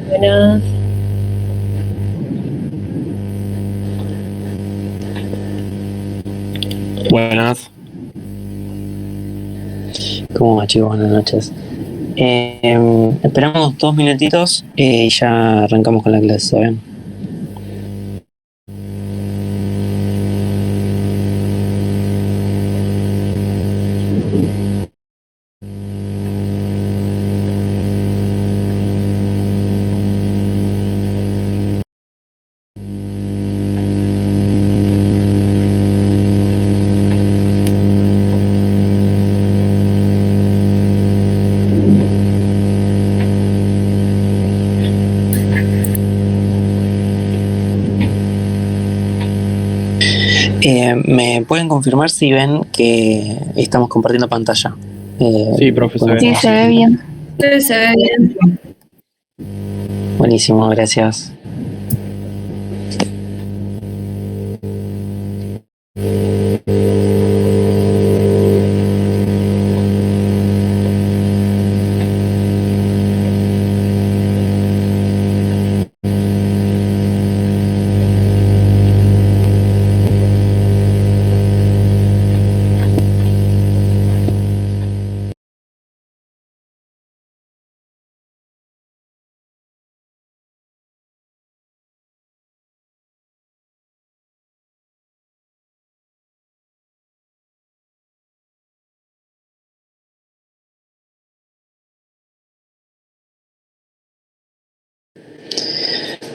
Buenas. Buenas. ¿Cómo va, chicos? Buenas noches. Esperamos 2 minutitos y ya arrancamos con la clase, ¿saben? ¿Me pueden confirmar si ven que estamos compartiendo pantalla? Sí, profe, se ve. Sí, se ve bien. Sí, se ve bien. Buenísimo, gracias.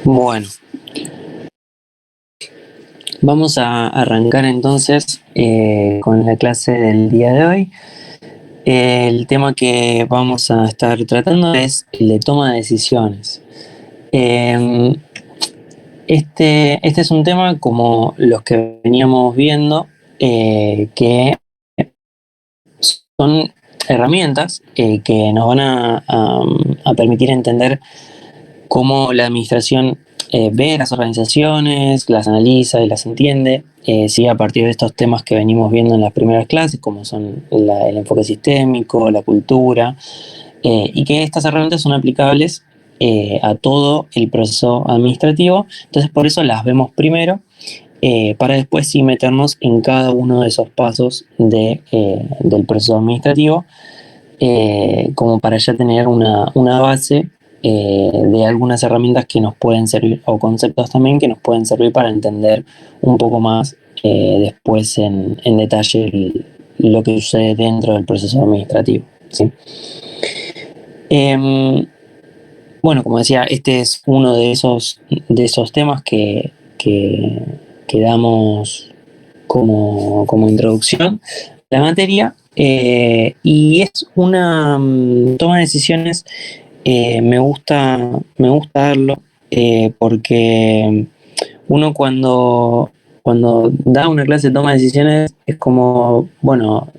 Bueno, vamos a arrancar entonces con la clase del día de hoy. El tema que vamos a estar tratando es el de toma de decisiones. Este es un tema como los que veníamos viendo, que son herramientas que nos van a permitir entender cómo la administración ve las organizaciones, las analiza y las entiende, sí, a partir de estos temas que venimos viendo en las primeras clases, como son el enfoque sistémico, la cultura, y que estas herramientas son aplicables a todo el proceso administrativo. Entonces, por eso las vemos primero, para después sí meternos en cada uno de esos pasos del proceso administrativo, como para ya tener una base de algunas herramientas que nos pueden servir, o conceptos también que nos pueden servir para entender un poco más después en detalle lo que sucede dentro del proceso administrativo, ¿sí? Bueno, como decía, este es uno de esos temas que damos como introducción a la materia, y es una toma de decisiones. Me gusta darlo, porque uno cuando da una clase de toma de decisiones es como, bueno,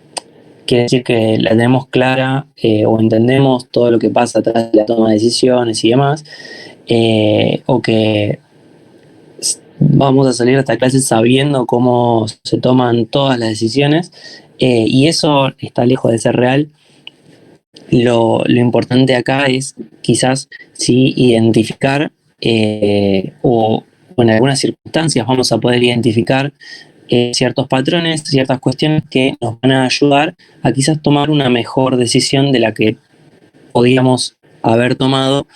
quiere decir que la tenemos clara, o entendemos todo lo que pasa atrás de la toma de decisiones y demás, o que vamos a salir de esta clase sabiendo cómo se toman todas las decisiones, y eso está lejos de ser real. Lo importante acá es quizás sí identificar, o en algunas circunstancias vamos a poder identificar ciertos patrones, ciertas cuestiones que nos van a ayudar a quizás tomar una mejor decisión de la que podíamos haber tomado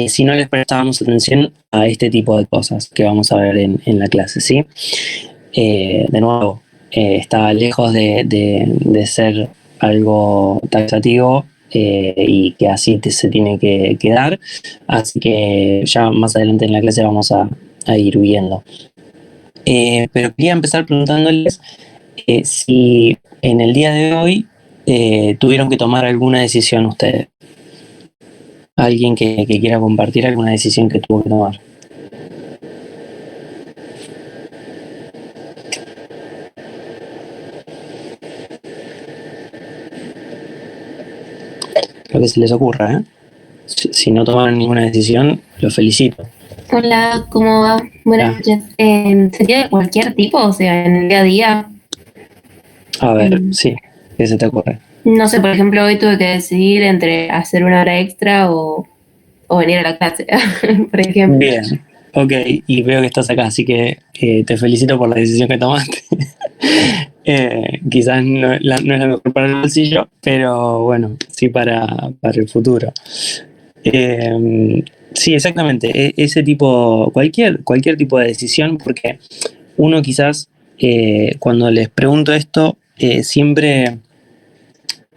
si no les prestábamos atención a este tipo de cosas que vamos a ver en la clase, ¿sí? De nuevo, está lejos de ser algo taxativo, y que así se tiene que dar, así que ya más adelante en la clase vamos a ir viendo. Pero quería empezar preguntándoles si en el día de hoy tuvieron que tomar alguna decisión ustedes. Alguien que quiera compartir alguna decisión que tuvo que tomar. Lo que se les ocurra, ¿eh? Si no tomaron ninguna decisión, los felicito. Hola, ¿cómo va? Buenas noches. ¿Sería de cualquier tipo? O sea, en el día a día. A ver, sí, ¿qué se te ocurre? No sé, por ejemplo, hoy tuve que decidir entre hacer una hora extra o o venir a la clase, por ejemplo. Bien, ok, y veo que estás acá, así que te felicito por la decisión que tomaste. Quizás no, no es la mejor para el bolsillo, pero bueno, sí para el futuro. Sí, exactamente, ese tipo, cualquier tipo de decisión, porque uno quizás cuando les pregunto esto, siempre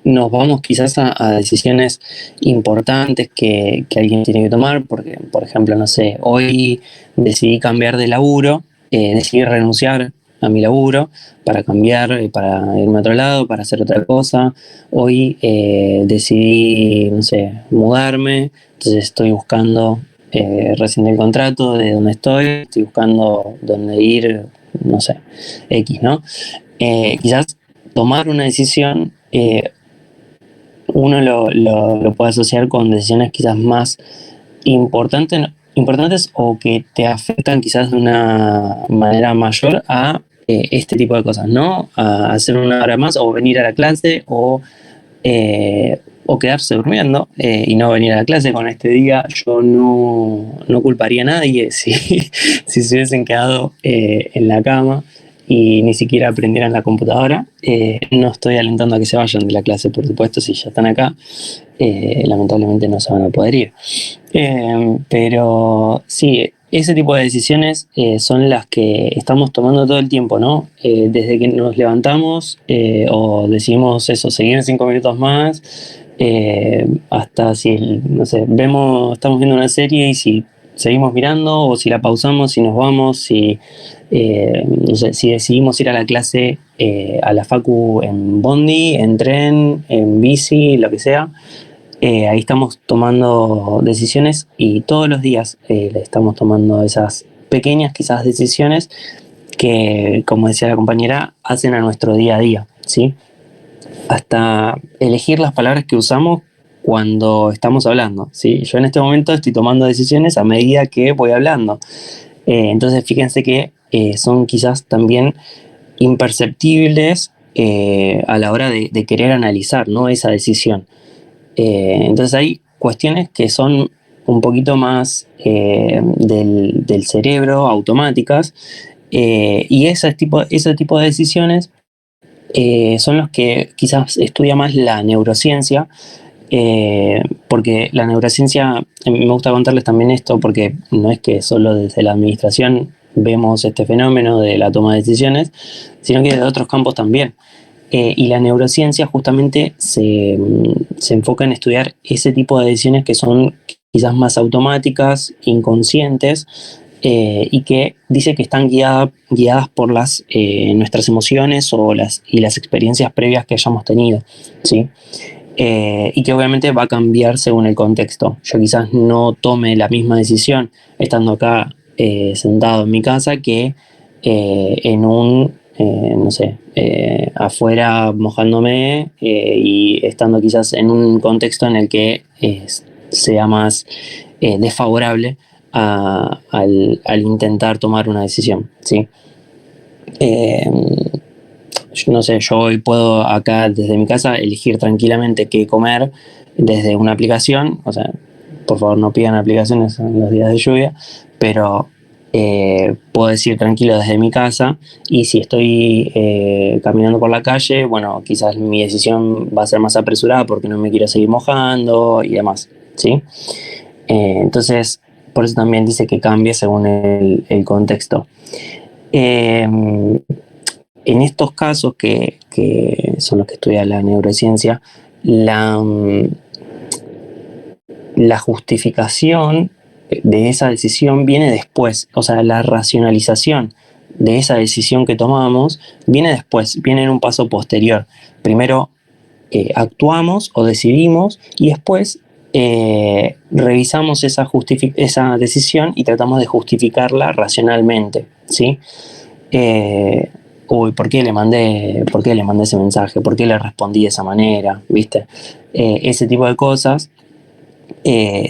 nos vamos quizás a decisiones importantes que alguien tiene que tomar, porque, por ejemplo, no sé, hoy decidí cambiar de laburo, decidí renunciar a mi laburo para cambiar, para irme a otro lado, para hacer otra cosa. Hoy decidí, no sé, mudarme, entonces estoy buscando recién el contrato de donde estoy buscando dónde ir, no sé, X, ¿no? Quizás tomar una decisión uno lo puede asociar con decisiones quizás más importantes o que te afectan quizás de una manera mayor a este tipo de cosas, ¿no? A hacer una hora más o venir a la clase o quedarse durmiendo y no venir a la clase. Con este día yo no culparía a nadie si se hubiesen quedado en la cama y ni siquiera aprendieran la computadora. No estoy alentando a que se vayan de la clase, por supuesto, si ya están acá, lamentablemente no se van a poder ir. Pero sí, ese tipo de decisiones son las que estamos tomando todo el tiempo, ¿no? Desde que nos levantamos o decidimos eso, seguir 5 minutos más, hasta si, no sé, estamos viendo una serie y si seguimos mirando o si la pausamos, si nos vamos, no sé, si decidimos ir a la clase, a la facu en bondi, en tren, en bici, lo que sea. Ahí estamos tomando decisiones y todos los días estamos tomando esas pequeñas quizás decisiones que, como decía la compañera, hacen a nuestro día a día, ¿sí? Hasta elegir las palabras que usamos cuando estamos hablando, ¿sí? Yo en este momento estoy tomando decisiones a medida que voy hablando. Entonces fíjense que son quizás también imperceptibles a la hora de querer analizar, ¿no? Esa decisión. Entonces hay cuestiones que son un poquito más del cerebro, automáticas, y ese tipo de decisiones son los que quizás estudia más la neurociencia, porque la neurociencia, me gusta contarles también esto, porque no es que solo desde la administración vemos este fenómeno de la toma de decisiones, sino que de otros campos también. Y la neurociencia justamente se enfoca en estudiar ese tipo de decisiones que son quizás más automáticas, inconscientes, y que dice que están guiadas por nuestras emociones y las experiencias previas que hayamos tenido, ¿sí? Y que obviamente va a cambiar según el contexto. Yo quizás no tome la misma decisión estando acá sentado en mi casa que no sé, afuera mojándome y estando quizás en un contexto en el que sea más desfavorable al intentar tomar una decisión, ¿sí? No sé, yo hoy puedo acá desde mi casa elegir tranquilamente qué comer desde una aplicación, o sea, por favor no pidan aplicaciones en los días de lluvia, pero puedo decir tranquilo desde mi casa, y si estoy caminando por la calle, bueno, quizás mi decisión va a ser más apresurada porque no me quiero seguir mojando y demás, ¿sí? Entonces, por eso también dice que cambia según el contexto. En estos casos que son los que estudia la neurociencia, la justificación de esa decisión viene después, o sea, la racionalización de esa decisión que tomamos viene después, viene en un paso posterior. Primero actuamos o decidimos y después revisamos esa decisión y tratamos de justificarla racionalmente, ¿sí? ¿Por qué le mandé ese mensaje? ¿Por qué le respondí de esa manera? ¿Viste? Ese tipo de cosas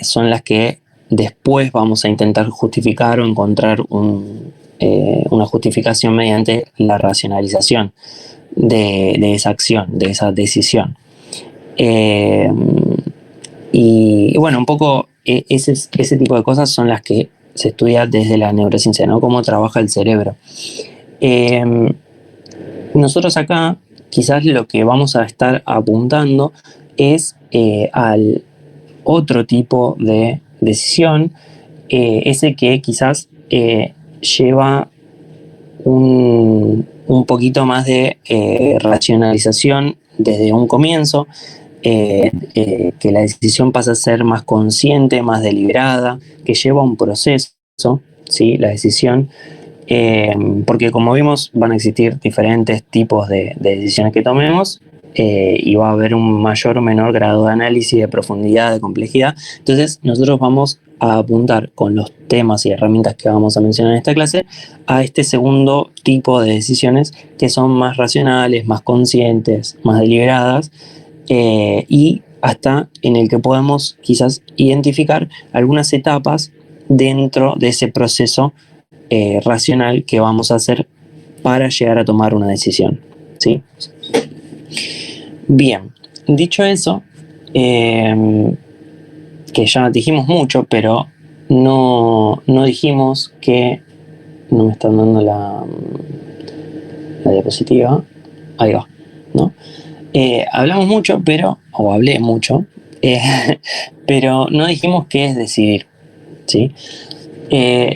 son las que después vamos a intentar justificar o encontrar una justificación mediante la racionalización de esa acción, de esa decisión. Y bueno, un poco ese tipo de cosas son las que se estudia desde la neurociencia, ¿no? Cómo trabaja el cerebro. Nosotros acá quizás lo que vamos a estar apuntando es al otro tipo de decisión, ese que quizás lleva un poquito más de racionalización desde un comienzo, que la decisión pasa a ser más consciente, más deliberada, que lleva un proceso, ¿sí? La decisión, porque como vimos van a existir diferentes tipos de decisiones que tomemos, y va a haber un mayor o menor grado de análisis, de profundidad, de complejidad. Entonces nosotros vamos a apuntar con los temas y herramientas que vamos a mencionar en esta clase a este segundo tipo de decisiones que son más racionales, más conscientes, más deliberadas, y hasta en el que podemos quizás identificar algunas etapas dentro de ese proceso racional que vamos a hacer para llegar a tomar una decisión, ¿sí? Bien, dicho eso, que ya dijimos mucho, pero no dijimos que... No me están dando la diapositiva. Ahí va, ¿no? Hablamos mucho, o hablé mucho, pero no dijimos qué es decidir, ¿sí?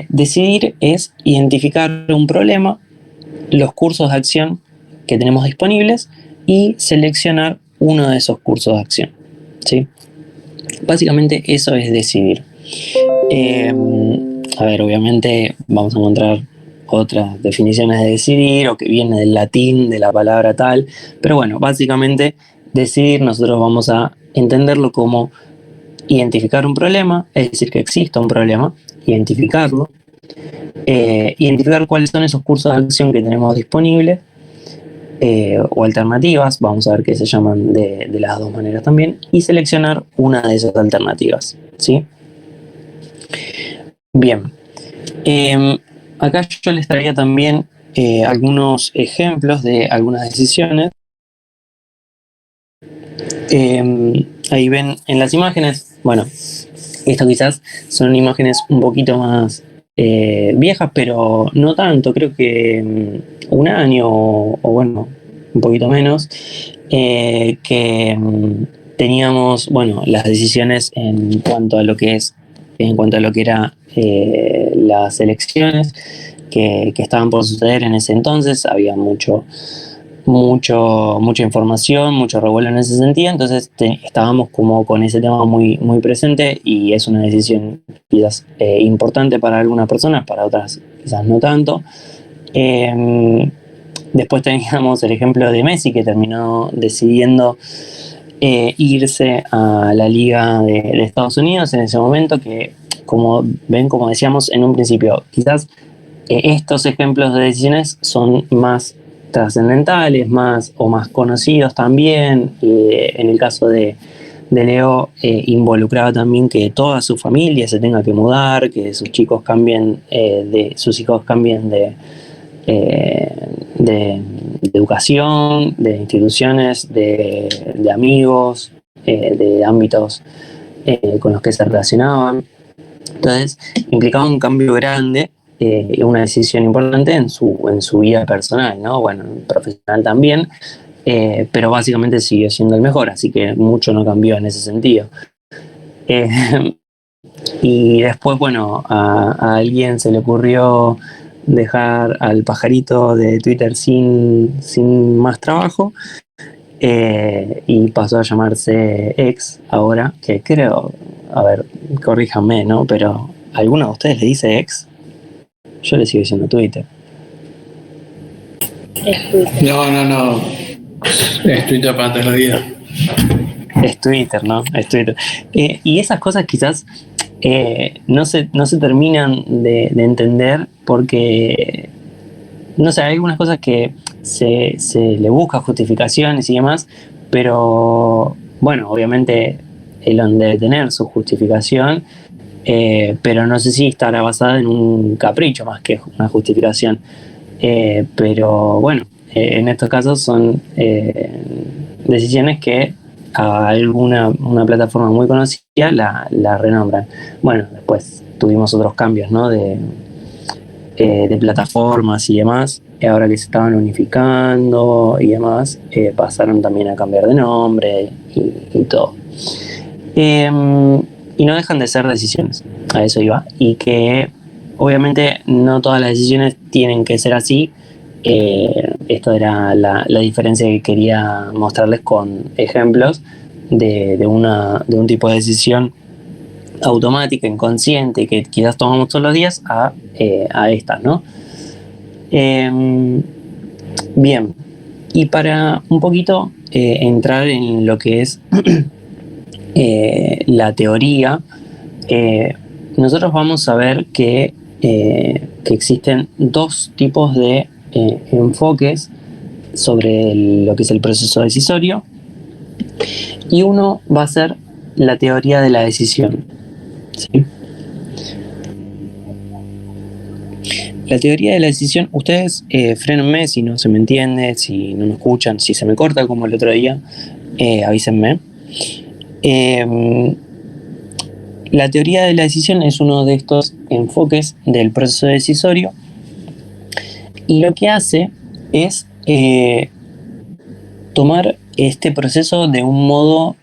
Decidir es identificar un problema, los cursos de acción que tenemos disponibles y seleccionar uno de esos cursos de acción, ¿sí? Básicamente eso es decidir. A ver, obviamente vamos a encontrar otras definiciones de decidir o que viene del latín, de la palabra tal, pero bueno, básicamente decidir nosotros vamos a entenderlo como identificar un problema, es decir, que exista un problema, identificarlo, identificar cuáles son esos cursos de acción que tenemos disponibles, o alternativas, vamos a ver que se llaman de las dos maneras también, y seleccionar una de esas alternativas, ¿sí? Bien, acá yo les traía también algunos ejemplos de algunas decisiones. Ahí ven en las imágenes, bueno, esto quizás son imágenes un poquito más viejas, pero no tanto, creo que un año o bueno, un poquito menos, que teníamos, bueno, las decisiones en cuanto a lo que era las elecciones que estaban por suceder en ese entonces. Había mucha información, mucho revuelo en ese sentido, entonces estábamos como con ese tema muy, muy presente, y es una decisión quizás importante para algunas personas, para otras quizás no tanto. Después teníamos el ejemplo de Messi, que terminó decidiendo irse a la Liga de Estados Unidos en ese momento, que como ven, como decíamos en un principio, quizás estos ejemplos de decisiones son más trascendentales, más conocidos también. En el caso de Leo, involucraba también que toda su familia se tenga que mudar, que sus hijos cambien de educación, de instituciones, de amigos, de ámbitos con los que se relacionaban. Entonces implicaba un cambio grande, una decisión importante en su vida personal, ¿no? Bueno, profesional también, pero básicamente siguió siendo el mejor, así que mucho no cambió en ese sentido. Y después, bueno, a alguien se le ocurrió dejar al pajarito de Twitter sin más trabajo, y pasó a llamarse X ahora, que creo, a ver, corríjanme, ¿no? Pero ¿alguno de ustedes le dice X? Yo le sigo diciendo Twitter. No. Es Twitter para todos los días. Es Twitter, ¿no? Es Twitter. Y esas cosas quizás no se terminan de entender, porque, no sé, hay algunas cosas que se le busca justificaciones y demás, pero bueno, obviamente Elon debe tener su justificación, pero no sé si estará basada en un capricho más que una justificación. Pero bueno, en estos casos son decisiones que a una plataforma muy conocida, la renombran. Bueno, después tuvimos otros cambios, ¿no? De plataformas y demás. Ahora que se estaban unificando y demás, pasaron también a cambiar de nombre y todo. Y no dejan de ser decisiones, a eso iba. Y que obviamente no todas las decisiones tienen que ser así. Esto era la diferencia que quería mostrarles con ejemplos de un tipo de decisión automática, inconsciente, que quizás tomamos todos los días a estas, ¿no? Bien, y para un poquito entrar en lo que es la teoría, nosotros vamos a ver que existen dos tipos de enfoques sobre lo que es el proceso decisorio, y uno va a ser la teoría de la decisión, ¿sí? La teoría de la decisión, ustedes frénenme si no se me entiende, si no me escuchan, si se me corta como el otro día, avísenme. La teoría de la decisión es uno de estos enfoques del proceso decisorio, y lo que hace es tomar este proceso de un modo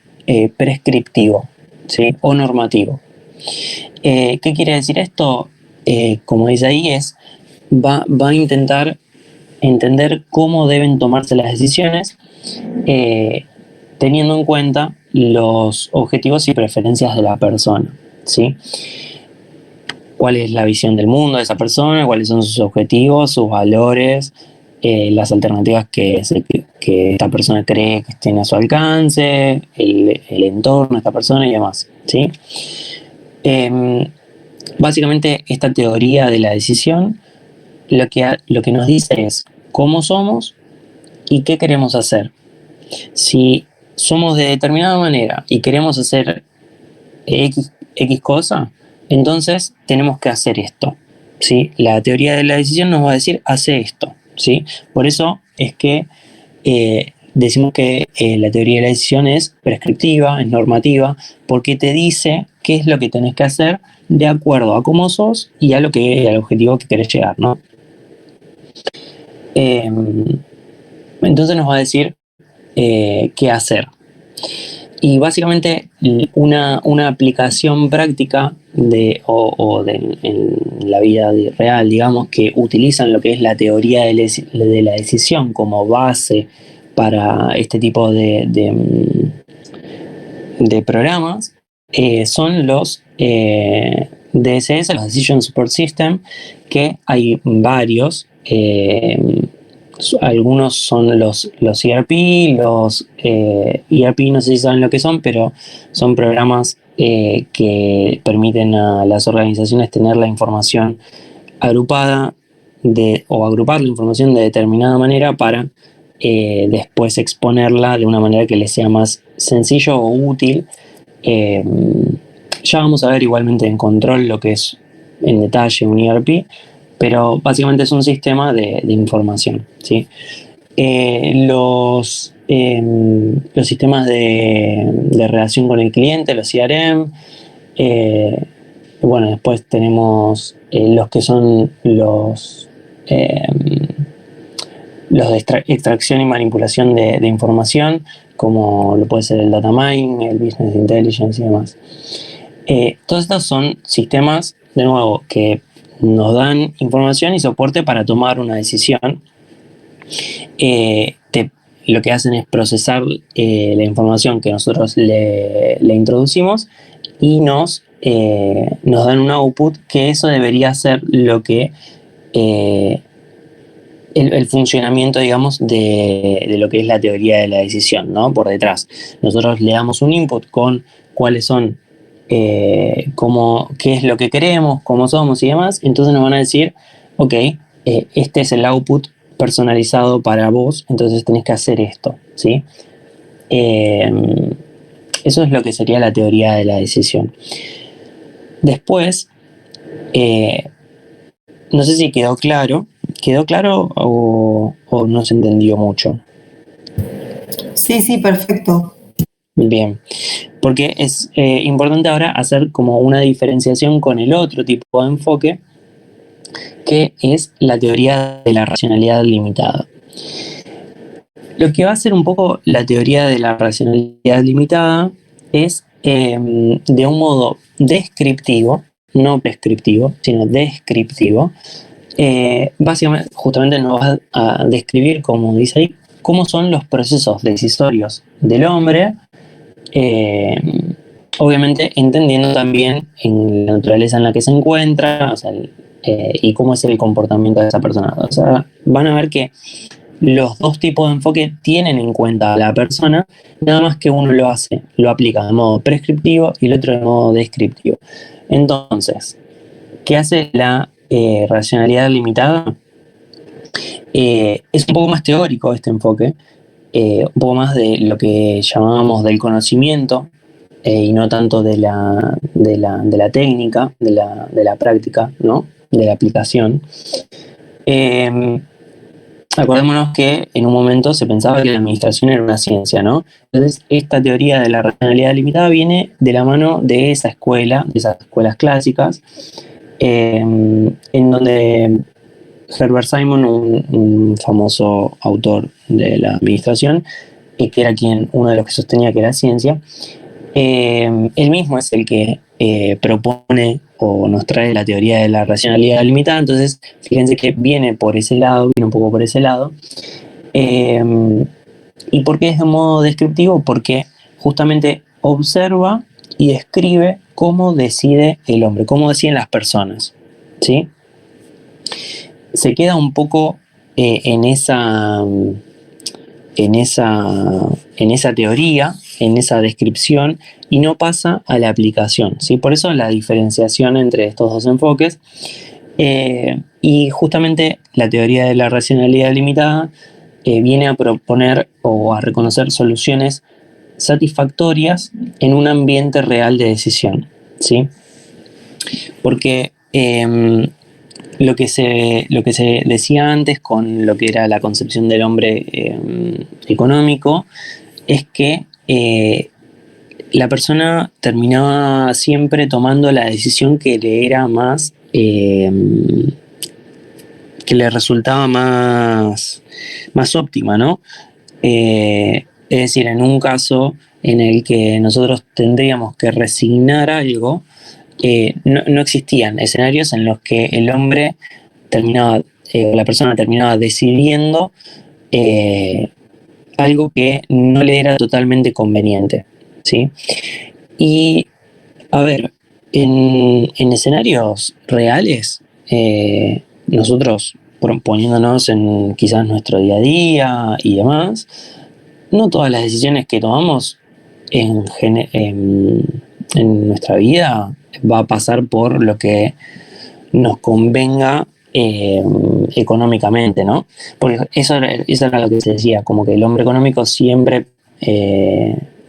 prescriptivo, ¿sí? O normativo. ¿Qué quiere decir esto? Como dice ahí, va a intentar entender cómo deben tomarse las decisiones, teniendo en cuenta los objetivos y preferencias de la persona, ¿sí? ¿Cuál es la visión del mundo de esa persona? ¿Cuáles son sus objetivos, sus valores, las alternativas que esta persona cree que tiene a su alcance, el entorno de esta persona y demás, ¿sí? Básicamente, esta teoría de la decisión lo que nos dice es cómo somos y qué queremos hacer. Si somos de determinada manera y queremos hacer X cosa, entonces tenemos que hacer esto, ¿sí? La teoría de la decisión nos va a decir, hace esto, ¿sí? Por eso es que decimos que la teoría de la decisión es prescriptiva, es normativa, porque te dice qué es lo que tenés que hacer de acuerdo a cómo sos y al objetivo que querés llegar, ¿no? Entonces nos va a decir qué hacer. Y básicamente una aplicación práctica en la vida real, digamos, que utilizan lo que es la teoría de la decisión como base para este tipo de programas, son los DSS, los Decision Support System, que hay varios. Algunos son los ERP, los ERP no sé si saben lo que son, pero son programas que permiten a las organizaciones tener la información agrupada o agrupar la información de determinada manera para después exponerla de una manera que les sea más sencillo o útil. Ya vamos a ver igualmente en control lo que es en detalle un ERP, pero básicamente es un sistema de información, ¿sí? Los sistemas de relación con el cliente, los CRM, bueno, después tenemos los que son los de extracción y manipulación de información, como lo puede ser el data mining, el business intelligence y demás. Todos estos son sistemas, de nuevo, que nos dan información y soporte para tomar una decisión. Lo que hacen es procesar la información que nosotros le introducimos y nos dan un output, que eso debería ser lo que el funcionamiento, digamos, de lo que es la teoría de la decisión, ¿no? Por detrás. Nosotros le damos un input con cuáles son qué es lo que queremos, cómo somos y demás. Entonces nos van a decir, ok, este es el output personalizado para vos, entonces tenés que hacer esto, ¿sí? Eso es lo que sería la teoría de la decisión. Después, no sé si quedó claro o no se entendió mucho. Sí, perfecto. Bien, porque es importante ahora hacer como una diferenciación con el otro tipo de enfoque, que es la teoría de la racionalidad limitada. Lo que va a hacer un poco la teoría de la racionalidad limitada es, de un modo descriptivo, no prescriptivo, sino descriptivo, básicamente, justamente nos va a describir, como dice ahí, cómo son los procesos decisorios del hombre, obviamente entendiendo también en la naturaleza en la que se encuentra, o sea, y cómo es el comportamiento de esa persona. O sea, van a ver que los dos tipos de enfoque tienen en cuenta a la persona, nada más que uno lo aplica de modo prescriptivo y el otro de modo descriptivo. Entonces, ¿qué hace la racionalidad limitada? Es un poco más teórico este enfoque, un poco más de lo que llamábamos del conocimiento, y no tanto de la técnica, de la práctica, ¿no? De la aplicación. Acordémonos que en un momento se pensaba que la administración era una ciencia, ¿no? Entonces, esta teoría de la racionalidad limitada viene de la mano de esa escuela, de esas escuelas clásicas, en donde Herbert Simon, un famoso autor de la administración, que era uno de los que sostenía que era ciencia, él mismo es el que propone o nos trae la teoría de la racionalidad limitada. Entonces, fíjense que viene por ese lado, viene un poco por ese lado. ¿Y por qué es de modo descriptivo? Porque justamente observa y describe cómo decide el hombre, cómo deciden las personas, ¿sí? Se queda un poco en esa teoría, en esa descripción, y no pasa a la aplicación, ¿sí? Por eso la diferenciación entre estos dos enfoques. Y justamente la teoría de la racionalidad limitada viene a proponer o a reconocer soluciones satisfactorias en un ambiente real de decisión, ¿sí? Porque lo que se decía antes con lo que era la concepción del hombre económico es que la persona terminaba siempre tomando la decisión que le era más, que le resultaba más óptima, ¿no? Es decir, en un caso en el que nosotros tendríamos que resignar algo, no existían escenarios en los que el hombre terminaba, la persona terminaba decidiendo algo que no le era totalmente conveniente, ¿sí? Y, a ver, en escenarios reales, nosotros poniéndonos en quizás nuestro día a día y demás, no todas las decisiones que tomamos en nuestra vida va a pasar por lo que nos convenga económicamente, ¿no? Porque eso era lo que se decía, como que el hombre económico siempre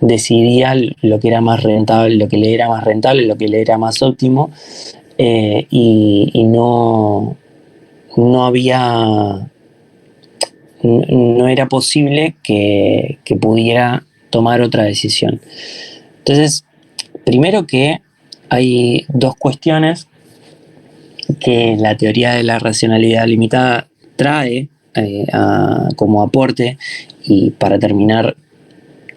decidía lo que era más rentable, lo que le era más rentable, lo que le era más óptimo, y no había, no era posible que pudiera tomar otra decisión. Entonces, primero que hay dos cuestiones que la teoría de la racionalidad limitada trae como aporte, y para terminar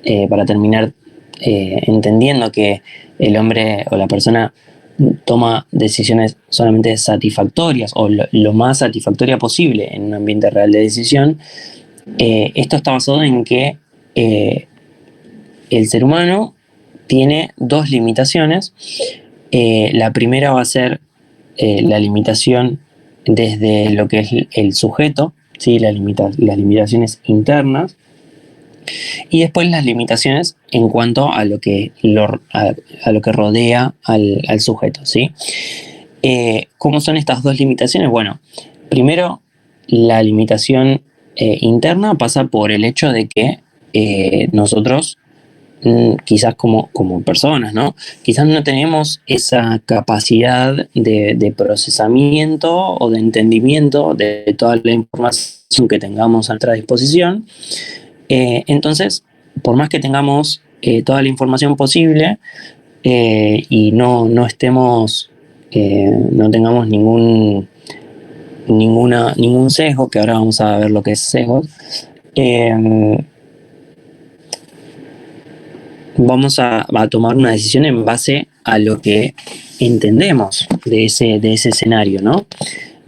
entendiendo que el hombre o la persona toma decisiones solamente satisfactorias o lo más satisfactoria posible en un ambiente real de decisión. Esto está basado en que el ser humano tiene dos limitaciones. La primera va a ser la limitación desde lo que es el sujeto, ¿sí? Las limitaciones internas, y después las limitaciones en cuanto a lo que rodea al sujeto, ¿sí? ¿Cómo son estas dos limitaciones? Bueno, primero, la limitación interna pasa por el hecho de que nosotros, quizás como personas, ¿no? Quizás no tenemos esa capacidad de procesamiento o de entendimiento de toda la información que tengamos a nuestra disposición. Entonces, por más que tengamos toda la información posible y no estemos, no tengamos ningún sesgo, que ahora vamos a ver lo que es sesgo. Vamos a tomar una decisión en base a lo que entendemos de ese escenario, ¿no?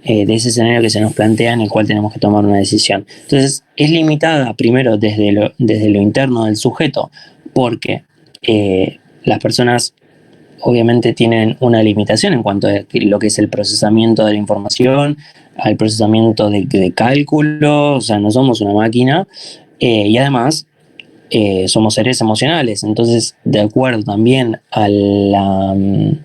De ese escenario que se nos plantea en el cual tenemos que tomar una decisión. Entonces, es limitada primero desde lo interno del sujeto, porque las personas obviamente tienen una limitación en cuanto a lo que es el procesamiento de la información, al procesamiento de cálculo, o sea, no somos una máquina, y además somos seres emocionales. Entonces, de acuerdo también al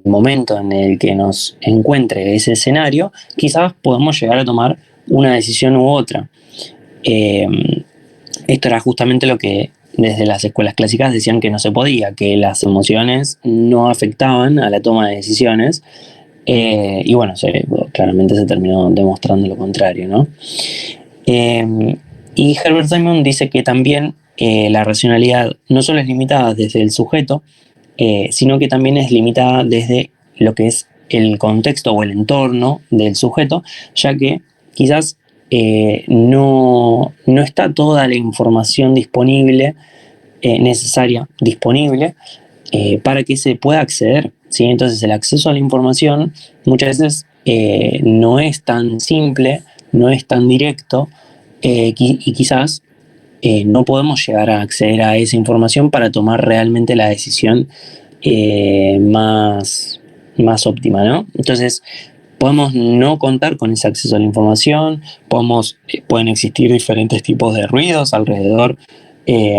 momento en el que nos encuentre ese escenario, quizás podamos llegar a tomar una decisión u otra. Esto era justamente lo que desde las escuelas clásicas decían que no se podía, que las emociones no afectaban a la toma de decisiones, y bueno, claramente se terminó demostrando lo contrario, ¿no? Y Herbert Simon dice que también la racionalidad no solo es limitada desde el sujeto, sino que también es limitada desde lo que es el contexto o el entorno del sujeto, ya que quizás no está toda la información disponible, necesaria, disponible, para que se pueda acceder, ¿sí? Entonces el acceso a la información muchas veces no es tan simple, no es tan directo, y quizás no podemos llegar a acceder a esa información para tomar realmente la decisión más óptima, ¿no? Entonces, podemos no contar con ese acceso a la información, pueden existir diferentes tipos de ruidos alrededor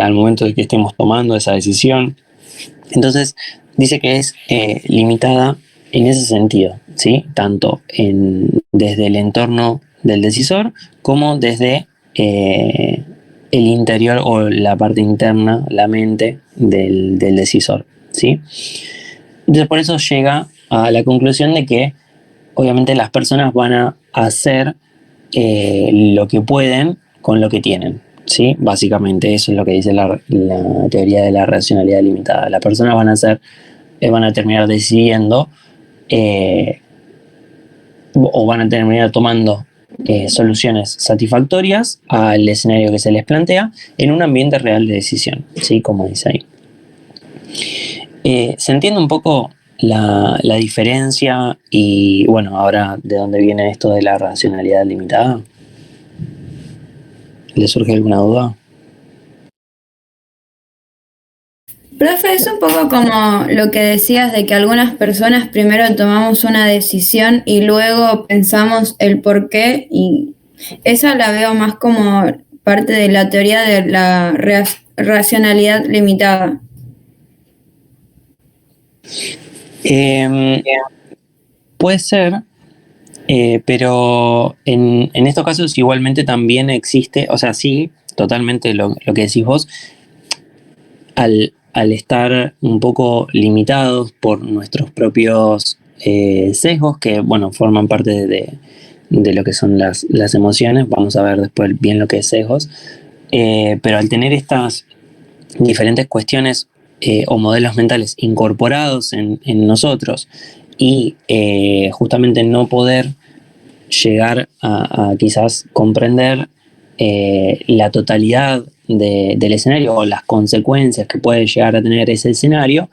al momento de que estemos tomando esa decisión. Entonces, dice que es limitada en ese sentido, ¿sí? Tanto desde el entorno del decisor como desde el interior o la parte interna, la mente del decisor, ¿sí? Entonces, por eso llega a la conclusión de que obviamente las personas van a hacer lo que pueden con lo que tienen, ¿sí? Básicamente eso es lo que dice la teoría de la racionalidad limitada. Las personas van a terminar decidiendo o van a terminar tomando soluciones satisfactorias al escenario que se les plantea en un ambiente real de decisión, ¿sí? Como dice ahí. ¿Se entiende un poco la diferencia y, bueno, ahora de dónde viene esto de la racionalidad limitada? ¿Le surge alguna duda? Profe, es un poco como lo que decías de que algunas personas primero tomamos una decisión y luego pensamos el por qué, y esa la veo más como parte de la teoría de la racionalidad limitada. Puede ser, pero en estos casos igualmente también existe, o sea, sí, totalmente lo que decís vos, al estar un poco limitados por nuestros propios sesgos, que, bueno, forman parte de lo que son las emociones. Vamos a ver después bien lo que es sesgos, pero al tener estas diferentes cuestiones o modelos mentales incorporados en nosotros y justamente no poder llegar a quizás comprender la totalidad del escenario o las consecuencias que puede llegar a tener ese escenario,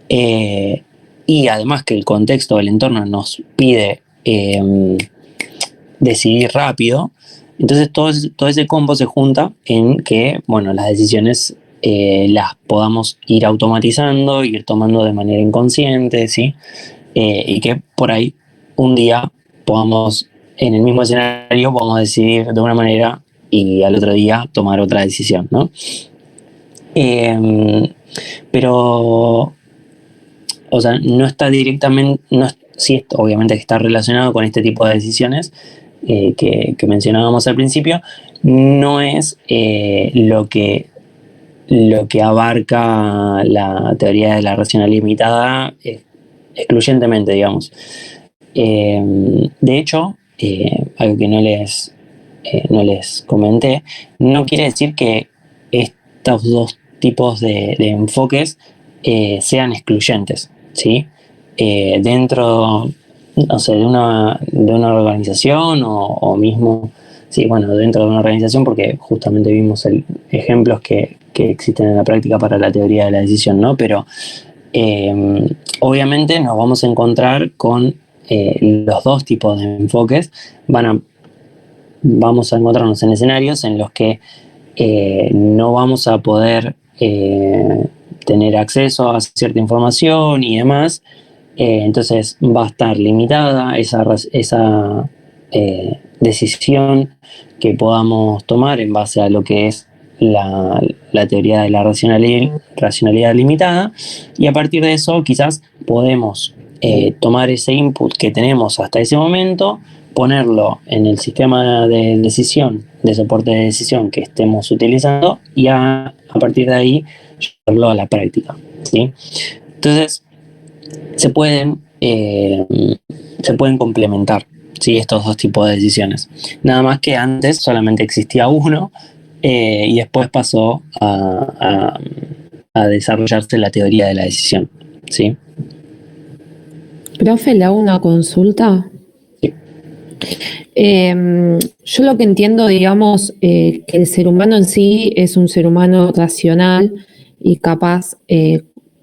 y además que el contexto, el entorno nos pide decidir rápido. Entonces todo ese combo se junta en que, bueno, las decisiones las podamos ir automatizando, ir tomando de manera inconsciente, ¿sí? Y que por ahí un día podamos, en el mismo escenario, podamos decidir de una manera y al otro día tomar otra decisión, ¿no? Pero, o sea, no está directamente, sí, obviamente está relacionado con este tipo de decisiones que mencionábamos al principio, no es lo que abarca la teoría de la racionalidad limitada excluyentemente, digamos. De hecho, algo que no les comenté, no quiere decir que estos dos tipos de enfoques sean excluyentes, ¿sí? Dentro, no sé, de una organización o mismo, sí, bueno, dentro de una organización, porque justamente vimos ejemplos que existen en la práctica para la teoría de la decisión, ¿no? Pero obviamente nos vamos a encontrar con los dos tipos de enfoques. Vamos a encontrarnos en escenarios en los que no vamos a poder tener acceso a cierta información y demás. Entonces va a estar limitada esa decisión que podamos tomar en base a lo que es la teoría de la racionalidad limitada, y a partir de eso quizás podemos tomar ese input que tenemos hasta ese momento, ponerlo en el sistema de decisión, de soporte de decisión que estemos utilizando, y a partir de ahí llevarlo a la práctica, ¿sí? Entonces se pueden complementar, ¿sí? Estos dos tipos de decisiones. Nada más que antes solamente existía uno y después pasó a desarrollarse la teoría de la decisión, ¿sí? Profe, le hago una consulta. Sí. Yo lo que entiendo, digamos, que el ser humano en sí es un ser humano racional y capaz,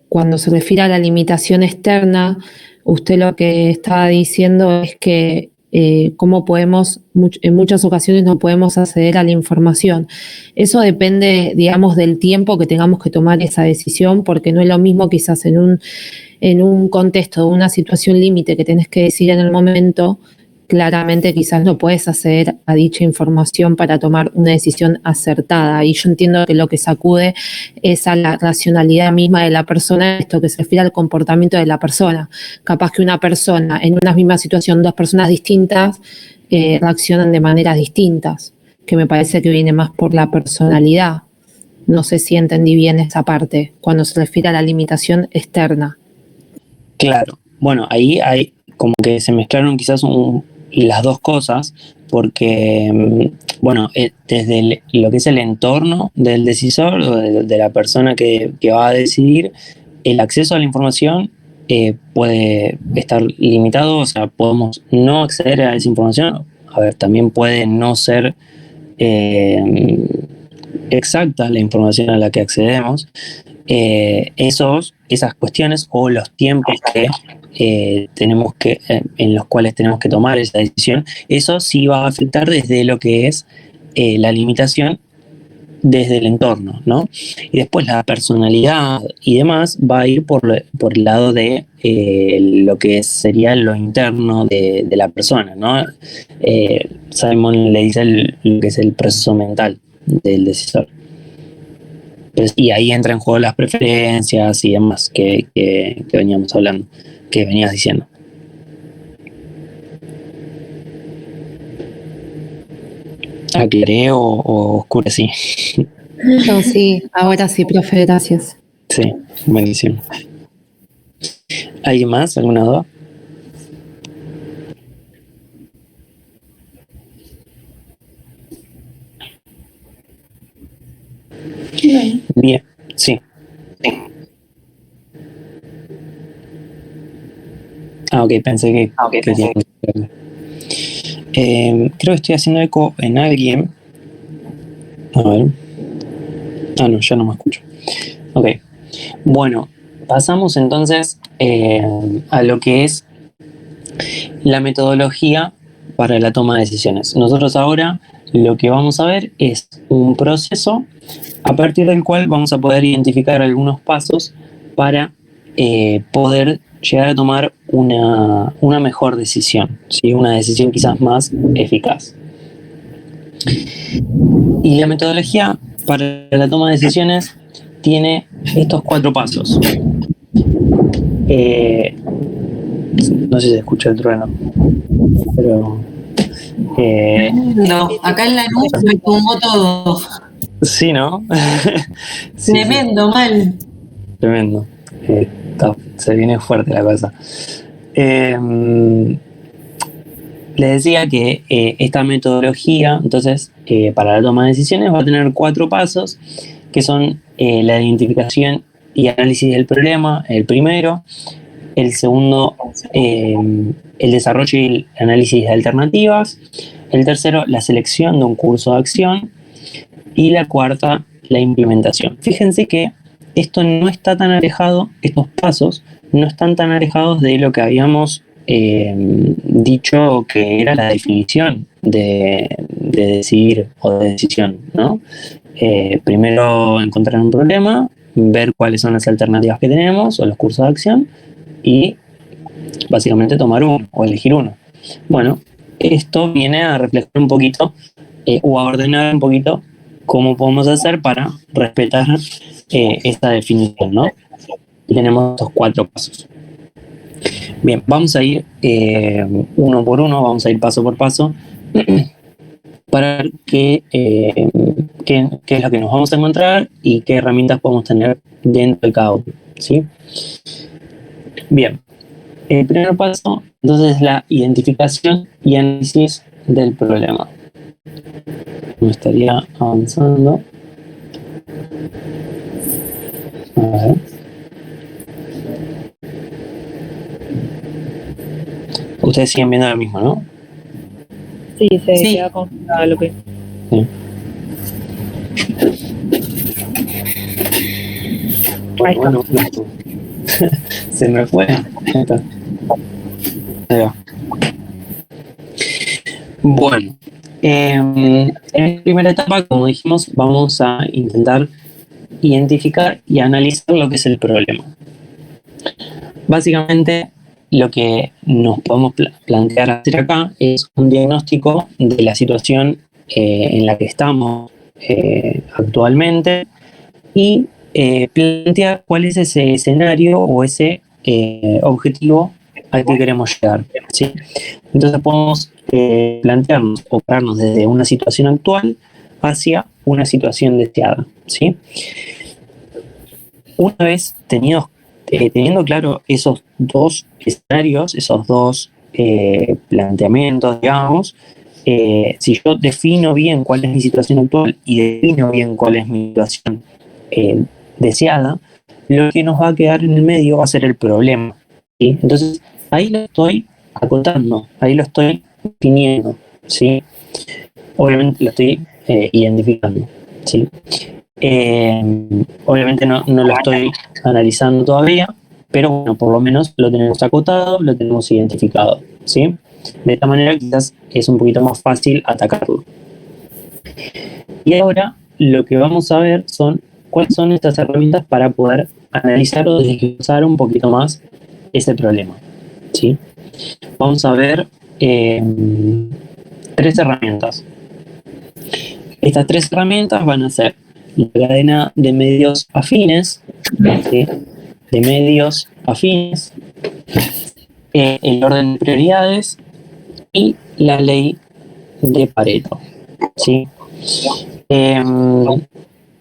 cuando se refiere a la limitación externa, usted lo que estaba diciendo es que cómo podemos, en muchas ocasiones no podemos acceder a la información. Eso depende, digamos, del tiempo que tengamos que tomar esa decisión, porque no es lo mismo quizás en un contexto, una situación límite que tenés que decir en el momento. Claramente quizás no puedes acceder a dicha información para tomar una decisión acertada. Y yo entiendo que lo que sacude es a la racionalidad misma de la persona, esto que se refiere al comportamiento de la persona. Capaz que una persona, en una misma situación, dos personas distintas, reaccionan de maneras distintas, que me parece que viene más por la personalidad. No sé si entendí bien esa parte, cuando se refiere a la limitación externa. Claro, bueno, ahí hay como que se mezclaron quizás las dos cosas, porque, bueno, desde lo que es el entorno del decisor o de la persona que va a decidir, el acceso a la información puede estar limitado, o sea, podemos no acceder a esa información. A ver, también puede no ser exacta la información a la que accedemos. Esas cuestiones o los tiempos que en los cuales tenemos que tomar esa decisión, eso sí va a afectar desde lo que es la limitación desde el entorno, ¿no? Y después la personalidad y demás va a ir por el lado de lo que sería lo interno de la persona, ¿no? Simon le dice lo que es el proceso mental del decisor. Y ahí entra en juego las preferencias y demás que veníamos hablando, que venías diciendo. ¿Aclaré o oscurecí? No, sí, ahora sí, profe, gracias. Sí, buenísimo. ¿Alguien más? ¿Alguna duda? Bien, sí. Ok, pensé que tenía que hacerlo. Creo que estoy haciendo eco en alguien. A ver. No, ya no me escucho. Ok. Bueno, pasamos entonces a lo que es la metodología para la toma de decisiones. Nosotros ahora lo que vamos a ver es un proceso a partir del cual vamos a poder identificar algunos pasos para poder llegar a tomar una mejor decisión, ¿sí? Una decisión quizás más eficaz. Y la metodología para la toma de decisiones tiene estos 4 pasos. No sé si se escucha el trueno, pero... No, acá en la luz me tumbó todo. Sí, ¿no? Sí, Tremendo, sí. mal. Tremendo. Se viene fuerte la cosa. Les decía que esta metodología, entonces, para la toma de decisiones va a tener 4 pasos que son la identificación y análisis del problema, el primero. El segundo, el desarrollo y el análisis de alternativas. El tercero, la selección de un curso de acción. Y la cuarta, la implementación. Fíjense que esto no está tan alejado, estos pasos no están tan alejados de lo que habíamos dicho que era la definición de decidir o de decisión, ¿no? Primero encontrar un problema, ver cuáles son las alternativas que tenemos o los cursos de acción y básicamente tomar uno o elegir uno. Bueno, esto viene a reflejar un poquito o a ordenar un poquito cómo podemos hacer para respetar esta definición, ¿no? Y tenemos estos 4 pasos. Bien, vamos a ir uno por uno, vamos a ir paso por paso para ver qué es lo que nos vamos a encontrar y qué herramientas podemos tener dentro de cada uno, ¿sí? Bien, el primer paso entonces es la identificación y análisis del problema. Me estaría avanzando. A ver. Ustedes siguen viendo lo mismo, ¿no? Sí, se Sí. queda congelado lo que. Sí. Ahí está. Bueno, se me fue. Ahí está. Ahí va. Bueno, en la primera etapa, como dijimos, vamos a intentar identificar y analizar lo que es el problema. Básicamente, lo que nos podemos plantear hacer acá es un diagnóstico de la situación en la que estamos actualmente y plantear cuál es ese escenario o ese objetivo al que queremos llegar, ¿sí? Entonces podemos plantearnos o pararnos desde una situación actual hacia una situación deseada, ¿sí? Una vez teniendo claro esos 2 escenarios, esos 2 planteamientos, digamos, si yo defino bien cuál es mi situación actual y defino bien cuál es mi situación deseada, lo que nos va a quedar en el medio va a ser el problema, ¿sí? Entonces, ahí lo estoy acotando, ahí lo estoy definiendo, ¿sí? Obviamente lo estoy identificando, ¿sí? Obviamente no lo estoy analizando todavía, pero bueno, por lo menos lo tenemos acotado, lo tenemos identificado, ¿sí? De esta manera quizás es un poquito más fácil atacarlo. Y ahora lo que vamos a ver son cuáles son estas herramientas para poder analizar o desglosar un poquito más ese problema, ¿sí? Vamos a ver 3 herramientas. Estas 3 herramientas van a ser la cadena de medios afines, ¿sí? De medios afines, el orden de prioridades y la ley de Pareto, ¿sí?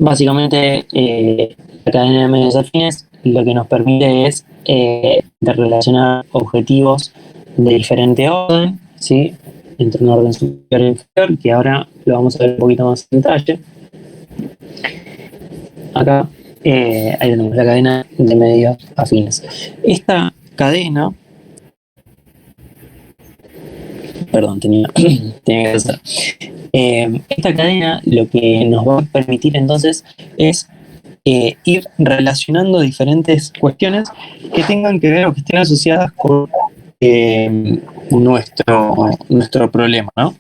Básicamente, la cadena de medios afines lo que nos permite es de relacionar objetivos de diferente orden, ¿sí? Entre un orden superior e inferior, que ahora lo vamos a ver un poquito más en detalle. Acá ahí tenemos la cadena de medios afines. Esta cadena, perdón, tenía que hacer. Esta cadena lo que nos va a permitir entonces es ir relacionando diferentes cuestiones que tengan que ver o que estén asociadas con nuestro problema, ¿no?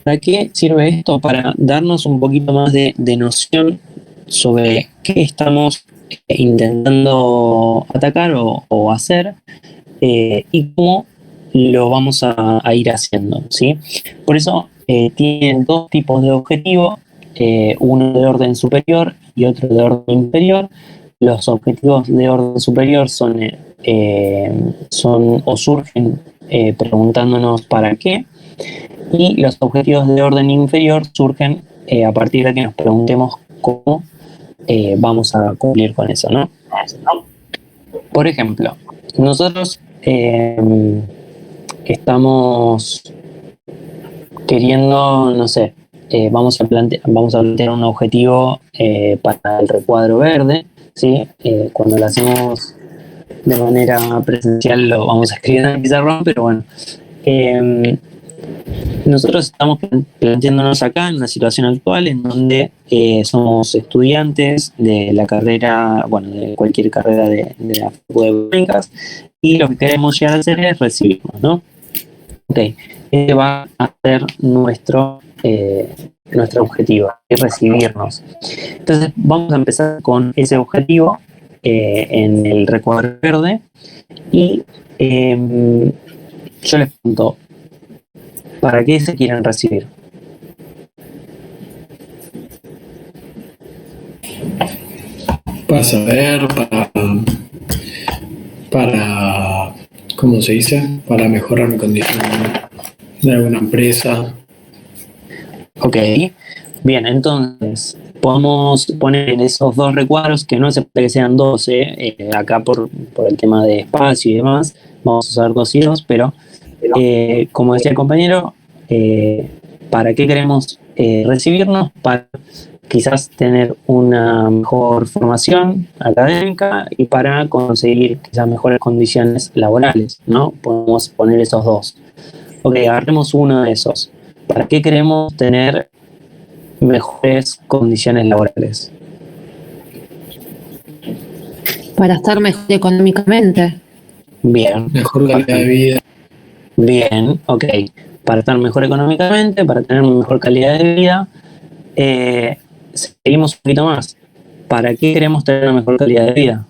¿Para qué sirve esto? Para darnos un poquito más de noción sobre qué estamos intentando atacar o hacer y cómo lo vamos a ir haciendo, ¿sí? Por eso tienen 2 tipos de objetivos, uno de orden superior y otro de orden inferior. Los objetivos de orden superior son o surgen preguntándonos para qué, y los objetivos de orden inferior surgen a partir de que nos preguntemos cómo vamos a cumplir con eso, ¿no? Por ejemplo, nosotros estamos queriendo, no sé, vamos a plantear un objetivo para el recuadro verde, ¿sí? Cuando lo hacemos de manera presencial lo vamos a escribir en el pizarrón, pero bueno, nosotros estamos planteándonos acá en una situación actual en donde somos estudiantes de la carrera, bueno, de cualquier carrera de la Facultad de Económicas, y lo que queremos llegar a hacer es recibirnos, ¿no? Ok, este va a ser nuestro objetivo, es recibirnos. Entonces vamos a empezar con ese objetivo en el recuadro verde y yo les pregunto, ¿para qué se quieren recibir? Para saber, para, ¿cómo se dice? Para mejorar mi condición de alguna empresa. Ok, bien, entonces podemos poner en esos dos recuadros, que no hace falta que sean 12, acá por el tema de espacio y demás, vamos a usar 2 y 2, pero como decía el compañero, ¿para qué queremos recibirnos? Para quizás tener una mejor formación académica y para conseguir quizás mejores condiciones laborales, ¿no? Podemos poner esos dos. Ok, agarremos uno de esos. ¿Para qué queremos tener mejores condiciones laborales? Para estar mejor económicamente. Bien. Mejor calidad de vida. Bien, ok. Para estar mejor económicamente, para tener mejor calidad de vida. Seguimos un poquito más. ¿Para qué queremos tener una mejor calidad de vida?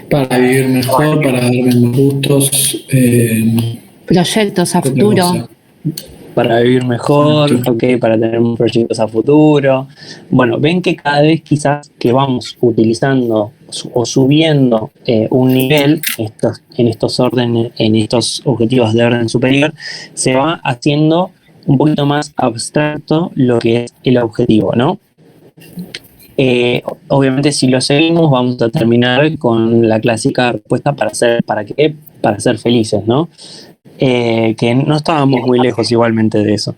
Para vivir mejor, para darme más gustos. Proyectos a futuro. Para vivir mejor, ok, para tener proyectos a futuro. Bueno, ven que cada vez quizás que vamos utilizando o subiendo un nivel en estos objetivos de orden superior, se va haciendo un poquito más abstracto lo que es el objetivo, ¿no? Obviamente si lo seguimos vamos a terminar con la clásica respuesta ¿para qué? Para ser felices, ¿no? Que no estábamos muy lejos igualmente de eso.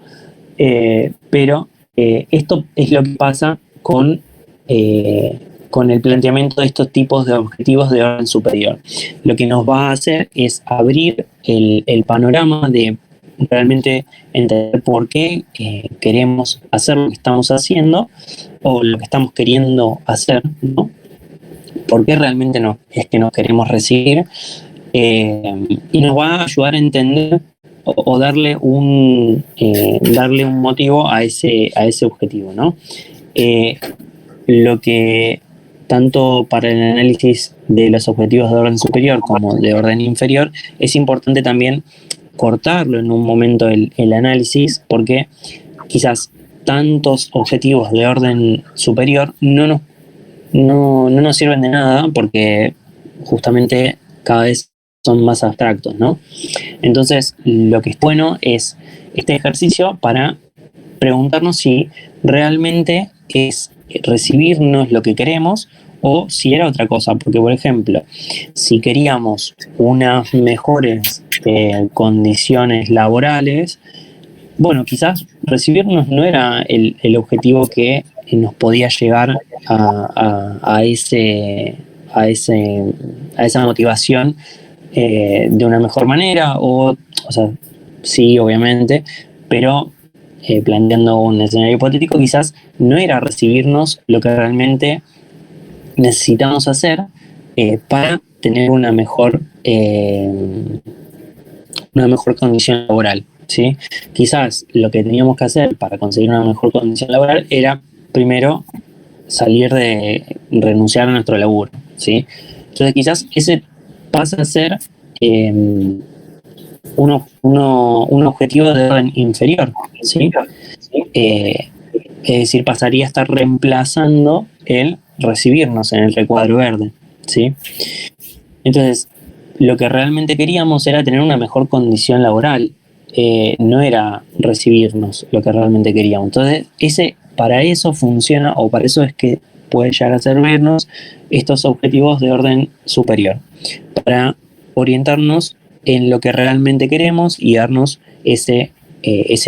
Pero esto es lo que pasa con el planteamiento de estos tipos de objetivos de orden superior. Lo que nos va a hacer es abrir el panorama de realmente entender por qué queremos hacer lo que estamos haciendo o lo que estamos queriendo hacer, ¿no? ¿Por qué realmente es que nos queremos recibir? Y nos va a ayudar a entender o darle un motivo a ese objetivo, ¿no? Lo que tanto para el análisis de los objetivos de orden superior como de orden inferior es importante también cortarlo en un momento el análisis, porque quizás tantos objetivos de orden superior no nos sirven de nada porque justamente cada vez son más abstractos, ¿no? Entonces, lo que es bueno es este ejercicio para preguntarnos si realmente es recibirnos lo que queremos o si era otra cosa. Porque, por ejemplo, si queríamos unas mejores condiciones laborales, bueno, quizás recibirnos no era el objetivo que nos podía llegar a esa motivación de una mejor manera, o sea, sí, obviamente, pero planteando un escenario hipotético, quizás no era recibirnos lo que realmente necesitamos hacer para tener una mejor condición laboral, ¿sí? Quizás lo que teníamos que hacer para conseguir una mejor condición laboral era primero renunciar a nuestro laburo, ¿sí? Entonces quizás ese pasa a ser un objetivo de orden inferior, ¿sí? Es decir, pasaría a estar reemplazando el recibirnos en el recuadro verde, ¿sí? Entonces, lo que realmente queríamos era tener una mejor condición laboral, no era recibirnos lo que realmente queríamos. Entonces, para eso funciona, o para eso es que puede llegar a servirnos estos objetivos de orden superior, para orientarnos en lo que realmente queremos y darnos ese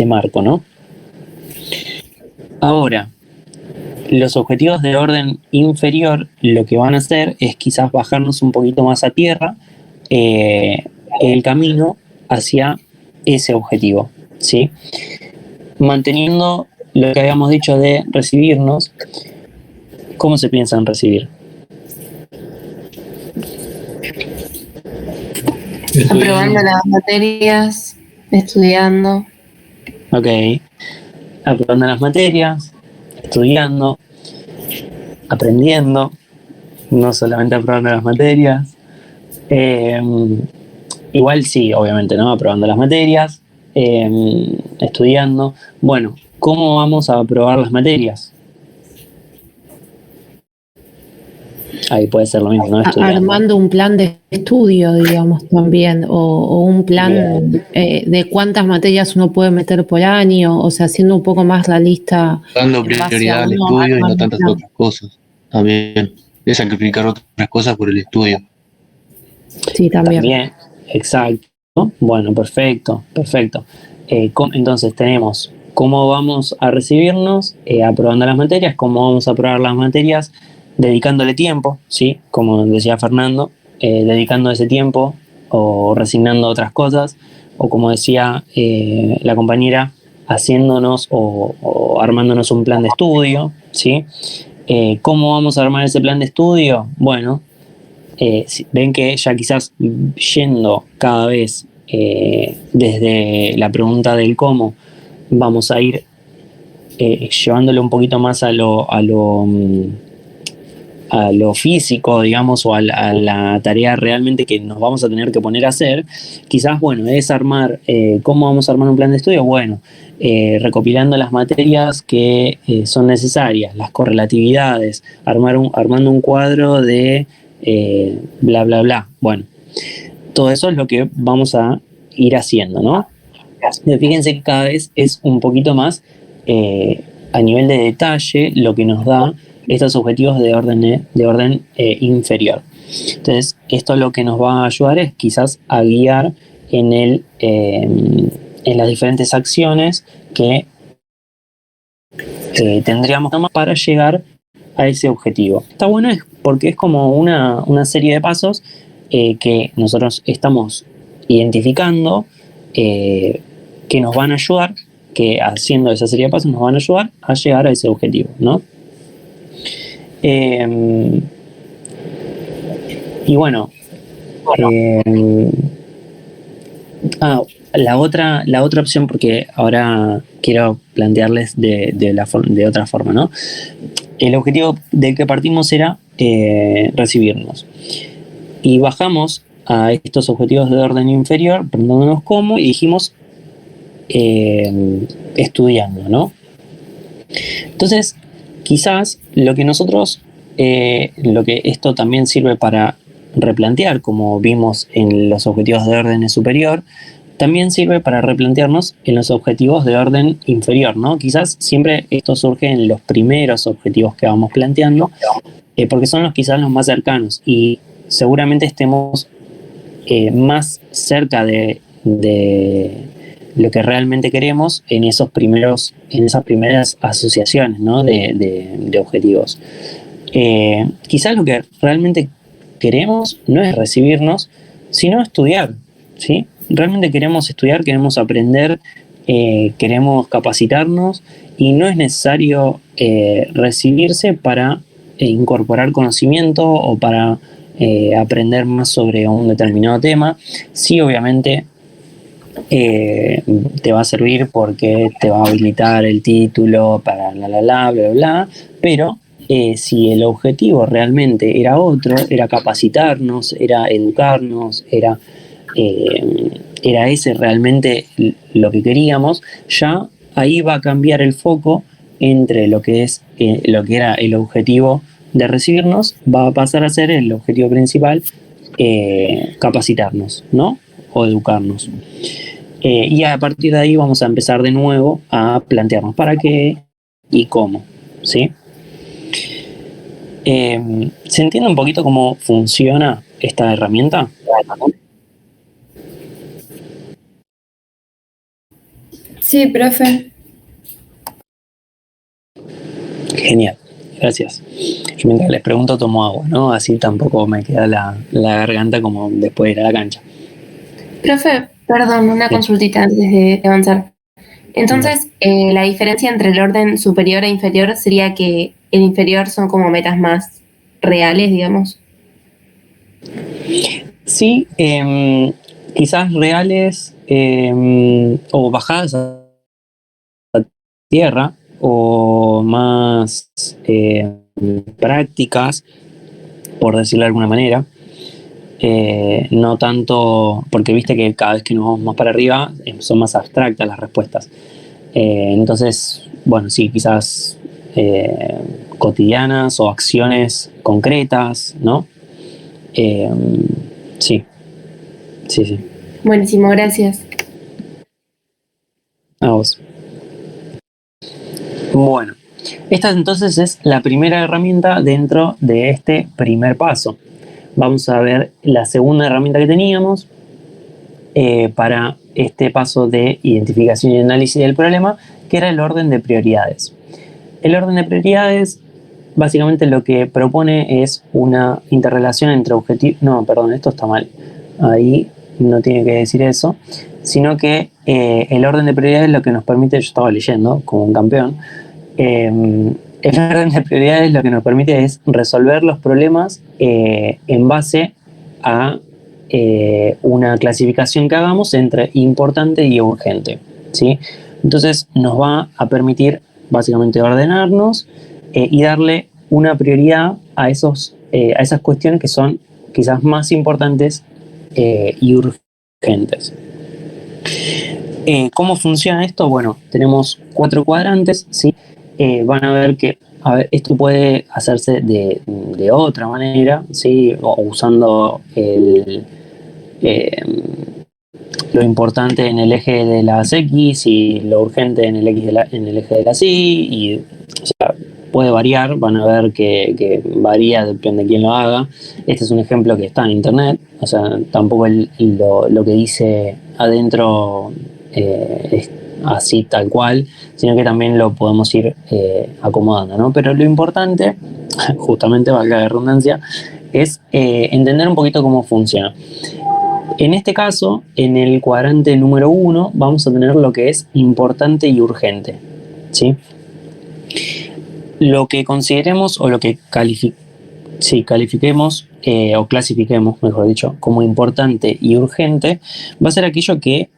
marco, ¿no? Ahora, los objetivos de orden inferior lo que van a hacer es quizás bajarnos un poquito más a tierra el camino hacia ese objetivo, ¿sí? Manteniendo lo que habíamos dicho de recibirnos. ¿Cómo se piensa en recibir? Aprobando las materias, estudiando. Ok, aprobando las materias, estudiando, aprendiendo, no solamente aprobando las materias. Igual sí, obviamente, ¿no? Aprobando las materias, estudiando. Bueno, ¿cómo vamos a aprobar las materias? Ahí puede ser lo mismo, ¿no? Estudiando. Armando un plan de estudio, digamos, también, o un plan de cuántas materias uno puede meter por año, o sea, haciendo un poco más la lista. Dando en base a prioridad al uno estudio y no armando un tantas plan. otras cosas. También es sacrificar otras cosas por el estudio. Sí, también. También, exacto. Bueno, perfecto. Entonces tenemos cómo vamos a recibirnos, aprobando las materias, cómo vamos a aprobar las materias, dedicándole tiempo, ¿sí? Como decía Fernando, dedicando ese tiempo o resignando otras cosas, o como decía la compañera, haciéndonos o armándonos un plan de estudio, ¿sí? ¿Cómo vamos a armar ese plan de estudio? Bueno, ven que ya quizás yendo cada vez desde la pregunta del cómo, vamos a ir llevándole un poquito más a lo físico, digamos, o a la tarea realmente que nos vamos a tener que poner a hacer. Quizás, bueno, es armar, ¿cómo vamos a armar un plan de estudio? Bueno, recopilando las materias que son necesarias, las correlatividades, armando un cuadro de bla, bla, bla. Bueno, todo eso es lo que vamos a ir haciendo, ¿no? Fíjense que cada vez es un poquito más a nivel de detalle lo que nos da estos objetivos de orden inferior. Entonces, esto lo que nos va a ayudar es quizás a guiar en las diferentes acciones que tendríamos para llegar a ese objetivo. Está bueno porque es como una serie de pasos que nosotros estamos identificando que nos van a ayudar, que haciendo esa serie de pasos nos van a ayudar a llegar a ese objetivo, ¿no? Y bueno, la otra opción, porque ahora quiero plantearles de otra forma, ¿no? El objetivo del que partimos era recibirnos. Y bajamos a estos objetivos de orden inferior, preguntándonos cómo, y dijimos estudiando, ¿no? Entonces, quizás lo que esto también sirve para replantear, como vimos en los objetivos de orden superior, también sirve para replantearnos en los objetivos de orden inferior, ¿no? Quizás siempre esto surge en los primeros objetivos que vamos planteando, porque son quizás los más cercanos y seguramente estemos más cerca de lo que realmente queremos en esas primeras asociaciones, ¿no? de objetivos. Quizás lo que realmente queremos no es recibirnos, sino estudiar, ¿sí? Realmente queremos estudiar, queremos aprender, queremos capacitarnos y no es necesario recibirse para incorporar conocimiento o para aprender más sobre un determinado tema. Sí, obviamente te va a servir porque te va a habilitar el título para bla, bla, pero si el objetivo realmente era otro, era capacitarnos, era educarnos, era ese realmente lo que queríamos, ya ahí va a cambiar el foco entre lo que era el objetivo de recibirnos, va a pasar a ser el objetivo principal, capacitarnos, ¿no? O educarnos. Y a partir de ahí vamos a empezar de nuevo a plantearnos para qué y cómo, ¿sí? ¿Se entiende un poquito cómo funciona esta herramienta? Sí, profe. Genial, gracias. Yo mientras les pregunto tomo agua, ¿no? Así tampoco me queda la garganta como después de ir a la cancha. Profe, perdón, una Sí. consultita antes de avanzar. Entonces, la diferencia entre el orden superior e inferior sería que el inferior son como metas más reales, digamos. Sí, quizás reales o bajadas a tierra o más prácticas, por decirlo de alguna manera. No tanto, porque viste que cada vez que nos vamos más para arriba son más abstractas las respuestas. Entonces, bueno, sí, quizás cotidianas o acciones concretas, ¿no? Sí, sí. Buenísimo, gracias. A vos. Bueno, esta entonces es la primera herramienta dentro de este primer paso. Vamos a ver la segunda herramienta que teníamos para este paso de identificación y análisis del problema, que era el orden de prioridades. El orden de prioridades básicamente lo que propone es una interrelación entre objetivos... No, perdón, esto está mal. Ahí no tiene que decir eso, sino que el orden de prioridades lo que nos permite, yo estaba leyendo como un campeón, el orden de prioridades lo que nos permite es resolver los problemas en base a una clasificación que hagamos entre importante y urgente, ¿sí? Entonces nos va a permitir básicamente ordenarnos y darle una prioridad a esas cuestiones que son quizás más importantes y urgentes. ¿Cómo funciona esto? Bueno, tenemos 4 cuadrantes, ¿sí? Van a ver que, esto puede hacerse de otra manera, ¿sí? O usando lo importante en el eje de las X y lo urgente en el eje de las Y, y, o sea, puede variar, van a ver que varía, depende de quién lo haga. Este es un ejemplo que está en internet, o sea, tampoco lo que dice adentro es así tal cual, sino que también lo podemos ir acomodando, ¿no? Pero lo importante, justamente valga la redundancia, es entender un poquito cómo funciona. En este caso, en el cuadrante número 1, vamos a tener lo que es importante y urgente, ¿sí? Lo que consideremos o lo que califiquemos o clasifiquemos, mejor dicho, como importante y urgente, va a ser aquello que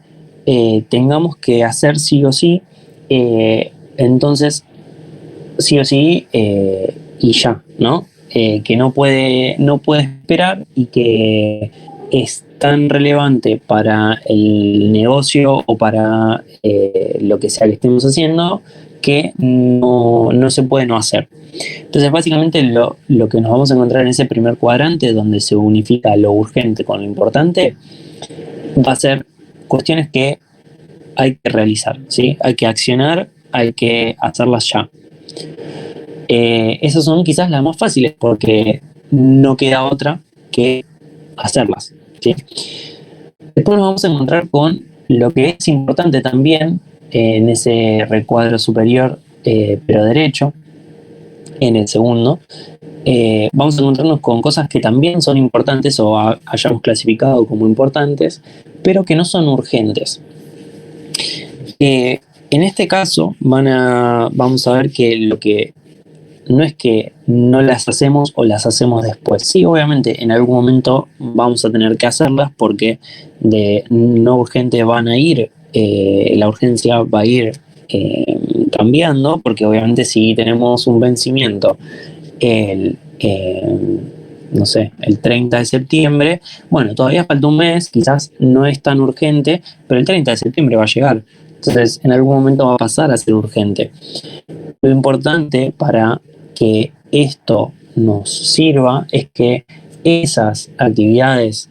tengamos que hacer sí o sí, entonces sí o sí y ya, ¿no? Que no puede esperar y que es tan relevante para el negocio o para lo que sea que estemos haciendo que no se puede no hacer. Entonces básicamente lo que nos vamos a encontrar en ese primer cuadrante donde se unifica lo urgente con lo importante va a ser cuestiones que hay que realizar, ¿sí? Hay que accionar, hay que hacerlas ya. Esas son quizás las más fáciles porque no queda otra que hacerlas, ¿sí? Después nos vamos a encontrar con lo que es importante también en ese recuadro superior, pero derecho, en el segundo. Vamos a encontrarnos con cosas que también son importantes o hayamos clasificado como importantes, pero que no son urgentes. En este caso vamos a ver que lo que no es que no las hacemos o las hacemos después. Sí, obviamente en algún momento vamos a tener que hacerlas porque de no urgente van a ir, la urgencia va a ir cambiando, porque obviamente si tenemos un vencimiento no sé, el 30 de septiembre, bueno, todavía falta un mes, quizás no es tan urgente, pero el 30 de septiembre va a llegar. Entonces, en algún momento va a pasar a ser urgente. Lo importante para que esto nos sirva es que esas actividades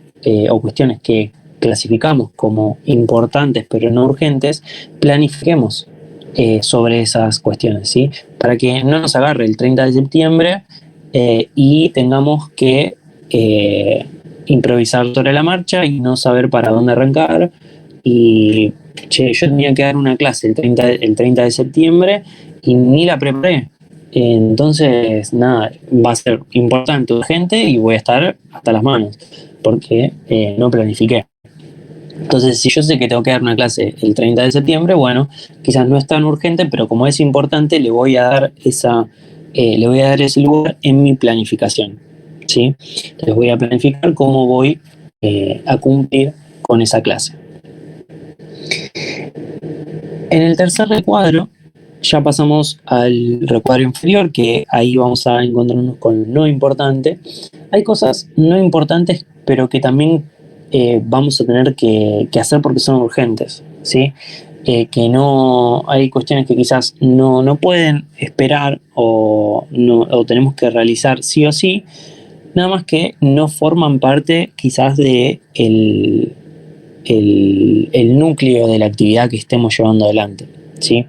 o cuestiones que clasificamos como importantes pero no urgentes, planifiquemos sobre esas cuestiones, ¿sí? Para que no nos agarre el 30 de septiembre y tengamos que improvisar sobre la marcha y no saber para dónde arrancar y che, yo tenía que dar una clase el 30 de septiembre y ni la preparé. Entonces, nada, va a ser importante, urgente y voy a estar hasta las manos porque no planifiqué. Entonces, si yo sé que tengo que dar una clase el 30 de septiembre, bueno, quizás no es tan urgente, pero como es importante, le voy a dar ese lugar en mi planificación, ¿sí? Entonces voy a planificar cómo voy a cumplir con esa clase. En el tercer recuadro ya pasamos al recuadro inferior, que ahí vamos a encontrarnos con no importante. Hay cosas no importantes, pero que también vamos a tener que hacer porque son urgentes, ¿sí? Que no hay cuestiones que quizás no pueden esperar o tenemos que realizar sí o sí, nada más que no forman parte quizás de el núcleo de la actividad que estemos llevando adelante, ¿sí?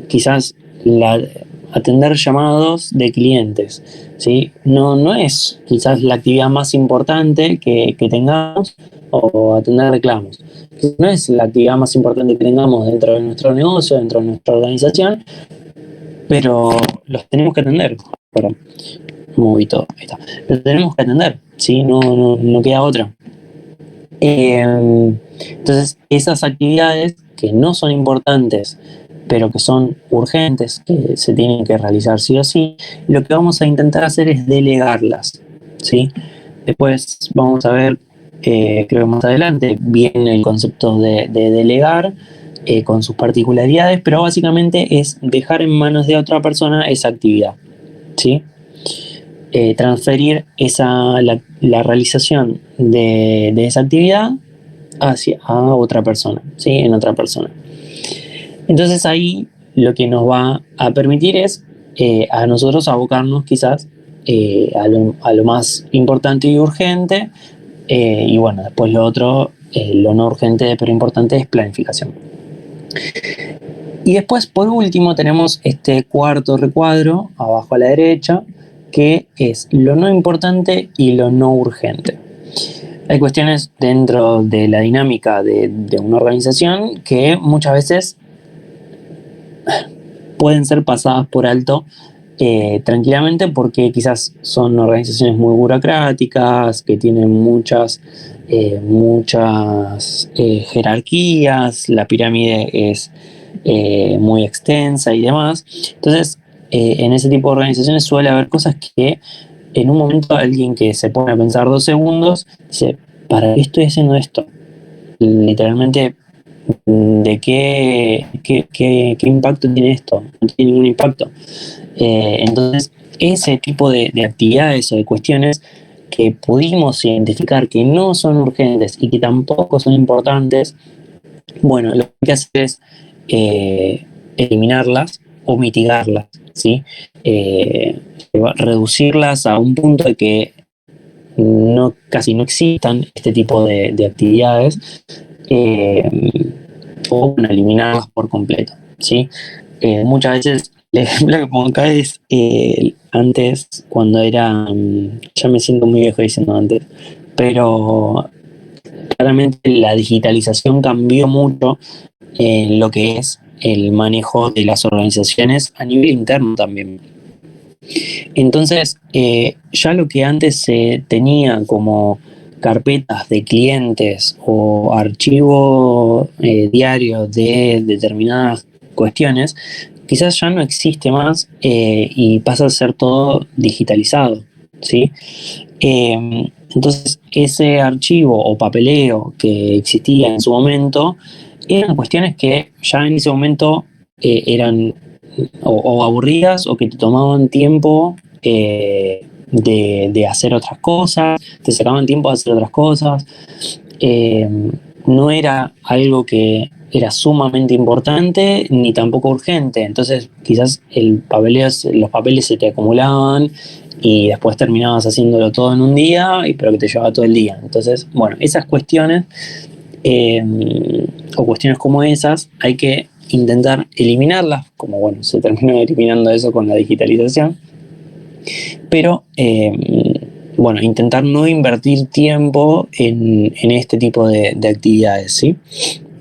Quizás atender llamados de clientes, ¿sí? No es quizás la actividad más importante que tengamos, o atender reclamos. No es la actividad más importante que tengamos dentro de nuestro negocio, dentro de nuestra organización, pero los tenemos que atender. Perdón, moví todo, ahí está. Los tenemos que atender, ¿sí? No queda otra. Entonces, esas actividades que no son importantes, pero que son urgentes, que se tienen que realizar sí o sí, lo que vamos a intentar hacer es delegarlas, ¿sí? Después vamos a ver, creo que más adelante, bien el concepto de delegar con sus particularidades, pero básicamente es dejar en manos de otra persona esa actividad, ¿sí? Transferir la realización de esa actividad a otra persona, ¿sí? En otra persona. Entonces ahí lo que nos va a permitir es a nosotros abocarnos quizás a lo más importante y urgente, y bueno, después lo otro, lo no urgente pero importante, es planificación. Y después, por último, tenemos este cuarto recuadro abajo a la derecha, que es lo no importante y lo no urgente. Hay cuestiones dentro de la dinámica de una organización que muchas veces pueden ser pasadas por alto tranquilamente, porque quizás son organizaciones muy burocráticas, que tienen muchas jerarquías, la pirámide es muy extensa y demás. Entonces, en ese tipo de organizaciones suele haber cosas que en un momento alguien que se pone a pensar 2 segundos dice, ¿para qué estoy haciendo esto? Literalmente, ¿de qué impacto tiene esto? No tiene ningún impacto. Entonces, ese tipo de actividades o de cuestiones que pudimos identificar que no son urgentes y que tampoco son importantes, bueno, lo que hay que hacer es eliminarlas o mitigarlas, ¿sí? Reducirlas a un punto de que casi no existan este tipo de actividades, o bueno, eliminarlas por completo, ¿sí? Muchas veces, el ejemplo que pongo acá es antes, cuando era, ya me siento muy viejo diciendo antes, pero claramente la digitalización cambió mucho lo que es el manejo de las organizaciones a nivel interno también. Entonces, ya lo que antes se tenía como carpetas de clientes o archivo diario de determinadas cuestiones, quizás ya no existe más y pasa a ser todo digitalizado, ¿sí? Entonces, ese archivo o papeleo que existía en su momento eran cuestiones que ya en ese momento eran o aburridas, o que te tomaban tiempo de hacer otras cosas, te sacaban tiempo de hacer otras cosas. No era algo que era sumamente importante ni tampoco urgente. Entonces quizás los papeles se te acumulaban y después terminabas haciéndolo todo en un día, pero que te llevaba todo el día. Entonces, bueno, esas cuestiones o cuestiones como esas hay que intentar eliminarlas, como bueno, se terminó eliminando eso con la digitalización, pero bueno, intentar no invertir tiempo en este tipo de actividades, ¿sí?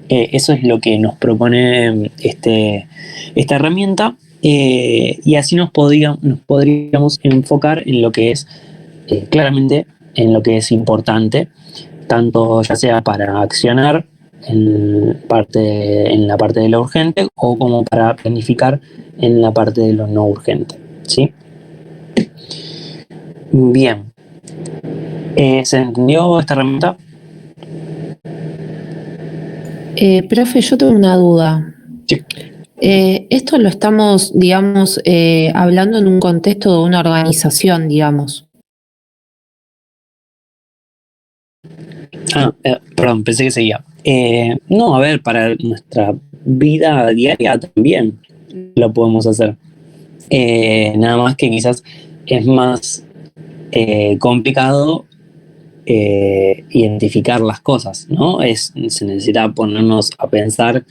Eso es lo que nos propone esta herramienta, y así nos podríamos enfocar en lo que es, claramente, en lo que es importante, tanto ya sea para accionar en la parte de lo urgente o como para planificar en la parte de lo no urgente, ¿sí? Bien. ¿Se entendió esta herramienta? Profe, yo tengo una duda. Sí. Esto lo estamos, digamos, hablando en un contexto de una organización, digamos. Perdón, pensé que seguía. No, a ver, para nuestra vida diaria también lo podemos hacer. Nada más que quizás es más complicado identificar las cosas, ¿no? Se necesita ponernos a pensar,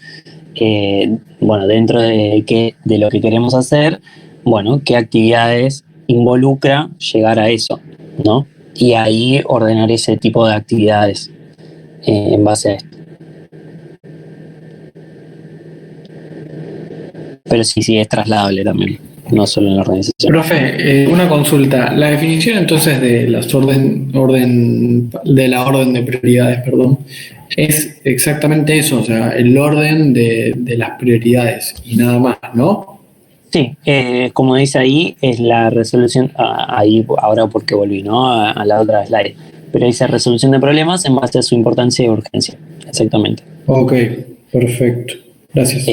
bueno, dentro de lo que queremos hacer, bueno, qué actividades involucra llegar a eso, ¿no? Y ahí ordenar ese tipo de actividades en base a esto. Pero sí, es trasladable también, no solo en la organización. Profe, una consulta. La definición entonces de la orden de prioridades, perdón, es exactamente eso, o sea, el orden de las prioridades y nada más, ¿no? Sí, como dice ahí, es la resolución, ahí ahora porque volví, ¿no? A la otra slide, pero dice resolución de problemas en base a su importancia y urgencia, exactamente. Ok, perfecto. Gracias.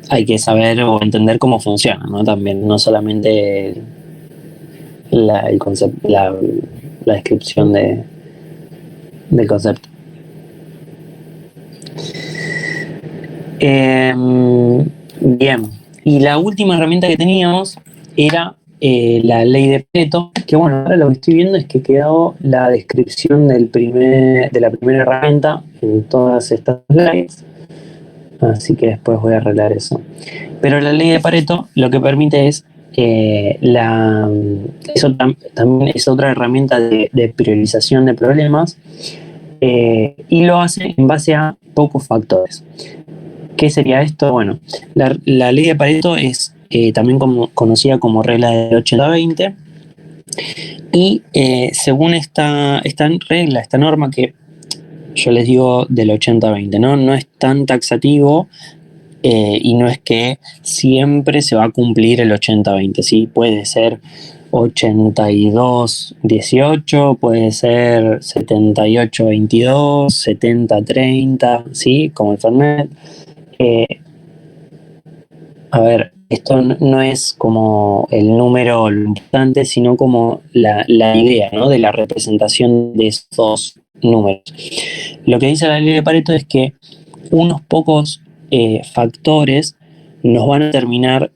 Hay que saber o entender cómo funciona, ¿no? También, no solamente el concepto, la descripción del concepto. Bien, y la última herramienta que teníamos era la ley de Pareto, que bueno, ahora lo que estoy viendo es que ha quedado la descripción de la primera herramienta en todas estas slides, así que después voy a arreglar eso. Pero la ley de Pareto lo que permite es, eso también es otra herramienta de priorización de problemas, y lo hace en base a pocos factores. ¿Qué sería esto? Bueno, la ley de Pareto es también conocida como regla del 80-20, y según esta regla, esta norma que yo les digo del 80-20, ¿no? No es tan taxativo, y no es que siempre se va a cumplir el 80-20, ¿sí? Puede ser 82-18, puede ser 78-22, 70-30, ¿sí? Como el Fernet. A ver, esto no es como el número lo importante, sino como la idea, ¿no? De la representación de estos números. Lo que dice la ley de Pareto es que unos pocos factores nos van a terminar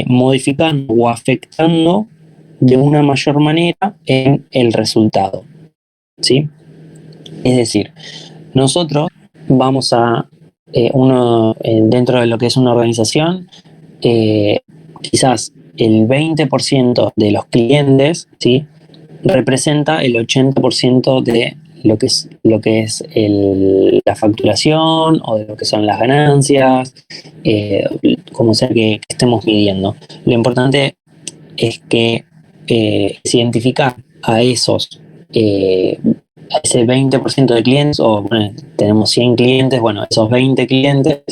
modificando o afectando de una mayor manera en el resultado, ¿sí? Es decir, nosotros vamos a dentro de lo que es una organización, quizás el 20% de los clientes, ¿sí? Representa el 80% de lo que es la facturación o de lo que son las ganancias, como sea que estemos midiendo. Lo importante es que identificar a esos a ese 20% de clientes, o bueno, tenemos 100 clientes, bueno, esos 20 clientes,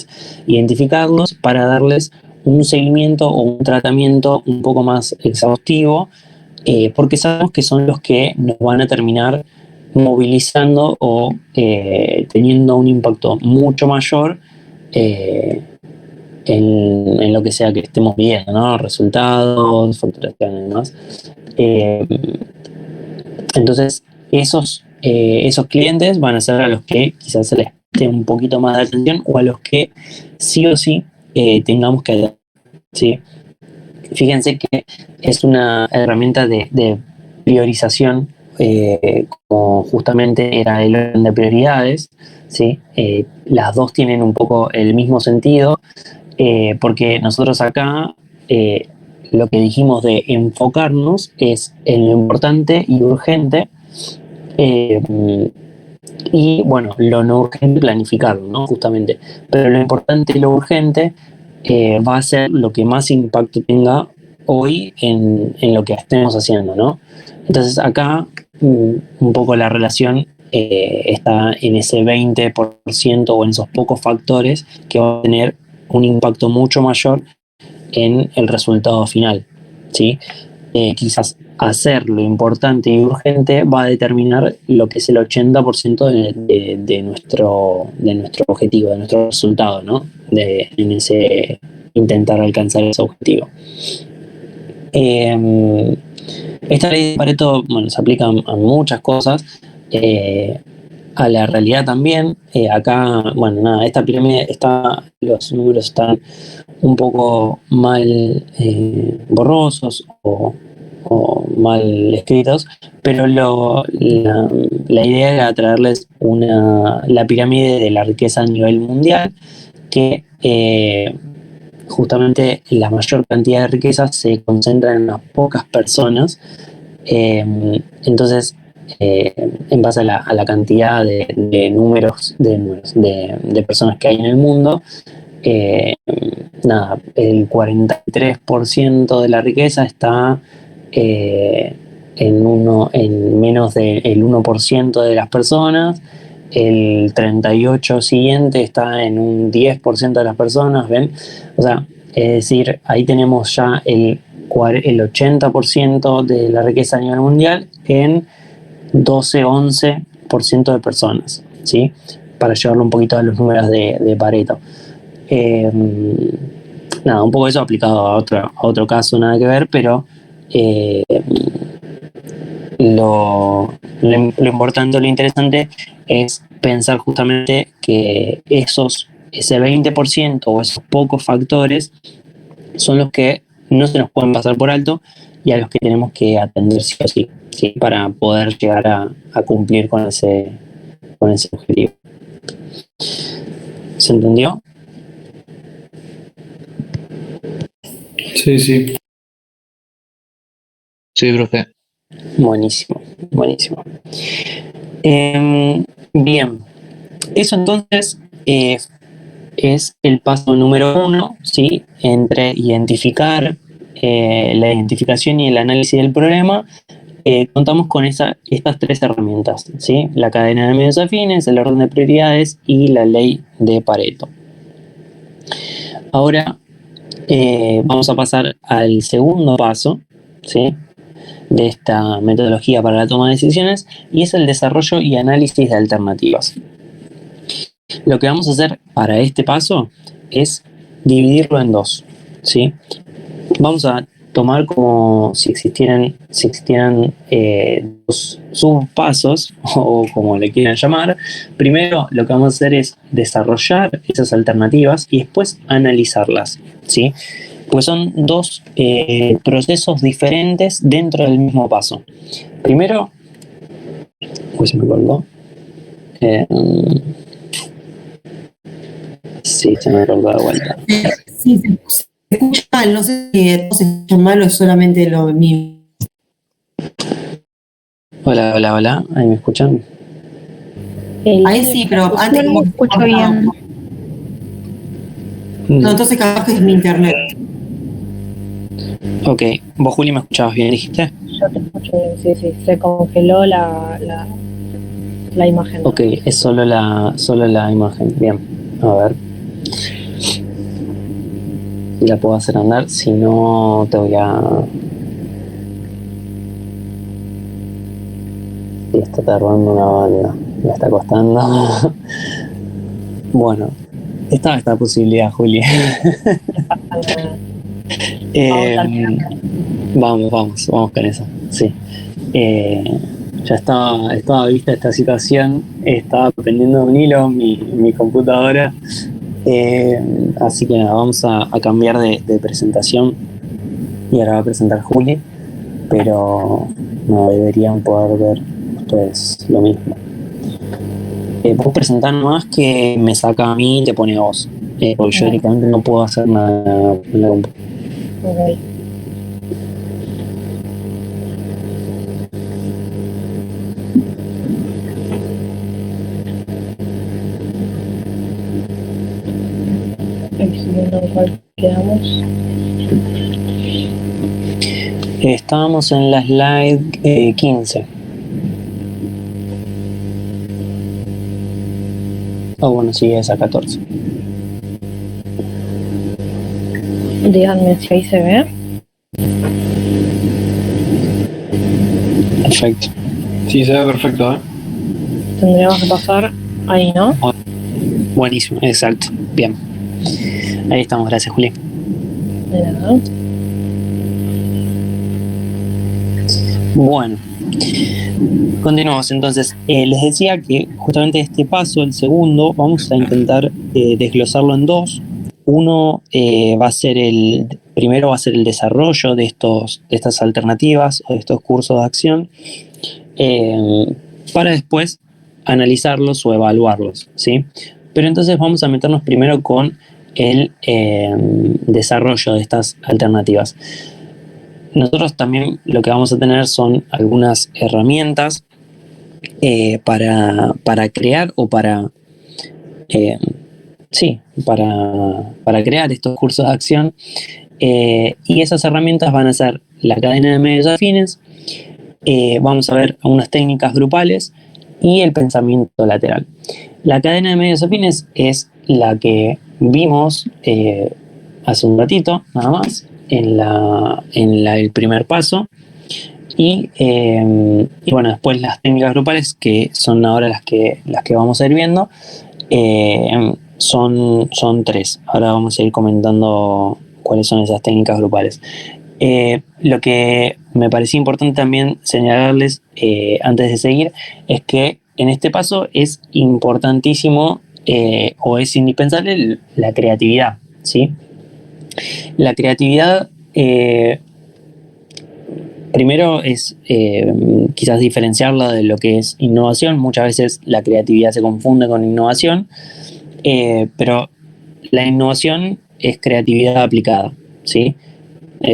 identificarlos para darles un seguimiento o un tratamiento un poco más exhaustivo, porque sabemos que son los que nos van a terminar movilizando o teniendo un impacto mucho mayor en lo que sea que estemos viendo, ¿no? Resultados, facturación y demás. Entonces, esos clientes van a ser a los que quizás se les dé un poquito más de atención, o a los que sí o sí tengamos que dar, ¿sí? Fíjense que es una herramienta de priorización, como justamente era el orden de prioridades, ¿sí? Las dos tienen un poco el mismo sentido, porque nosotros acá lo que dijimos de enfocarnos es en lo importante y urgente, y bueno, lo no urgente planificarlo, ¿no? Justamente. Pero lo importante y lo urgente va a ser lo que más impacto tenga hoy en lo que estemos haciendo, ¿no? Entonces acá un poco la relación está en ese 20% o en esos pocos factores que van a tener un impacto mucho mayor en el resultado final, ¿sí? Quizás hacer lo importante y urgente va a determinar lo que es el 80% de nuestro objetivo, de nuestro resultado, ¿no? En ese intentar alcanzar ese objetivo. Esta ley de Pareto, bueno, se aplica a muchas cosas, a la realidad también. Acá, bueno, nada, esta pirámide los números están un poco mal borrosos o mal escritos, pero la idea era traerles la pirámide de la riqueza a nivel mundial, que justamente la mayor cantidad de riqueza se concentra en unas pocas personas. Entonces, en base a la cantidad de números de personas que hay en el mundo, nada, el 43% de la riqueza está en menos del 1% de las personas. El 38% siguiente está en un 10% de las personas, ¿ven? O sea, es decir, ahí tenemos ya el 80% de la riqueza a nivel mundial en 12-11% de personas, ¿sí? Para llevarlo un poquito a los números de Pareto. Nada, un poco eso aplicado a otro caso, nada que ver, pero lo importante, lo interesante es pensar justamente que ese 20% o esos pocos factores son los que no se nos pueden pasar por alto y a los que tenemos que atender sí o sí, ¿sí? Para poder llegar a cumplir con ese objetivo. ¿Se entendió? Sí, sí. Sí, profe. Buenísimo, buenísimo. Bien, eso entonces es el paso número 1, ¿sí? Entre identificar la identificación y el análisis del problema. Contamos con estas 3 herramientas, ¿sí? La cadena de medios afines, el orden de prioridades y la ley de Pareto. Ahora vamos a pasar al segundo paso, ¿sí? De esta metodología para la toma de decisiones, y es el desarrollo y análisis de alternativas. Lo que vamos a hacer para este paso es dividirlo en 2, ¿sí? Vamos a tomar como si existieran 2 subpasos, o como le quieran llamar. Primero, lo que vamos a hacer es desarrollar esas alternativas y después analizarlas, ¿sí? Pues son 2 procesos diferentes dentro del mismo paso. Primero, pues me colgó. Sí, se me colgó de vuelta. Sí, se escucha mal, no sé si todos se escuchan mal o es solamente lo mío. Hola, hola, hola, ¿ahí me escuchan? Ahí sí, pero antes como que escucho bien. No, entonces capaz que es mi internet. Ok, vos Juli me escuchabas bien, dijiste. Yo te escucho bien, sí, se congeló la imagen. Ok, es solo la imagen, bien, a ver si la puedo hacer andar, si no te voy a... Sí, está tardando una banda, me está costando. Bueno, estaba esta posibilidad, Juli. Vamos con eso, sí. Ya estaba vista esta situación, estaba prendiendo un hilo mi computadora, así que nada, vamos a cambiar de presentación y ahora va a presentar Juli, pero no deberían poder ver ustedes lo mismo. Vos presentás nomás, que me saca a mí y te pone a vos, porque yo directamente no puedo hacer nada en la computadora. Okay. viendo en cuál quedamos. Estábamos en la slide 15. Bueno, sí, esa 14. Díganme si ahí se ve. Perfecto. Sí, se ve perfecto, ¿eh? Tendríamos que pasar ahí, ¿no? Buenísimo, exacto. Bien. Ahí estamos, gracias, Juli. De nada. Bueno, continuamos entonces. Les decía que justamente este paso, el segundo, vamos a intentar desglosarlo en dos. Uno primero va a ser el desarrollo de estas alternativas o de estos cursos de acción, para después analizarlos o evaluarlos, ¿sí? Pero entonces vamos a meternos primero con el desarrollo de estas alternativas. Nosotros también lo que vamos a tener son algunas herramientas para crear o para crear estos cursos de acción, y esas herramientas van a ser la cadena de medios afines, vamos a ver algunas técnicas grupales y el pensamiento lateral. La cadena de medios afines es la que vimos hace un ratito, nada más, en el primer paso. Y bueno, después las técnicas grupales, que son ahora las que vamos a ir viendo, son tres. Ahora vamos a ir comentando cuáles son esas técnicas grupales. Lo que me parecía importante también señalarles antes de seguir es que en este paso es importantísimo o es indispensable la creatividad, ¿sí? La creatividad, primero es quizás diferenciarla de lo que es innovación. Muchas veces la creatividad se confunde con innovación, pero la innovación es creatividad aplicada, ¿sí?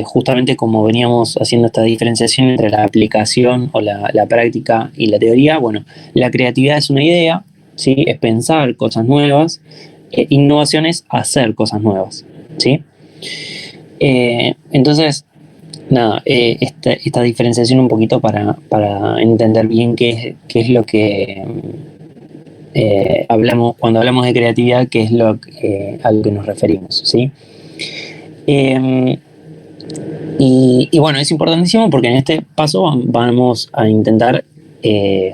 Justamente como veníamos haciendo esta diferenciación entre la aplicación o la práctica y la teoría, bueno, la creatividad es una idea, ¿sí? Es pensar cosas nuevas, innovación es hacer cosas nuevas, ¿sí? Entonces, nada, esta diferenciación un poquito para entender bien qué es lo que cuando hablamos de creatividad, qué es a lo que nos referimos, ¿sí? Y bueno, es importantísimo porque en este paso vamos a intentar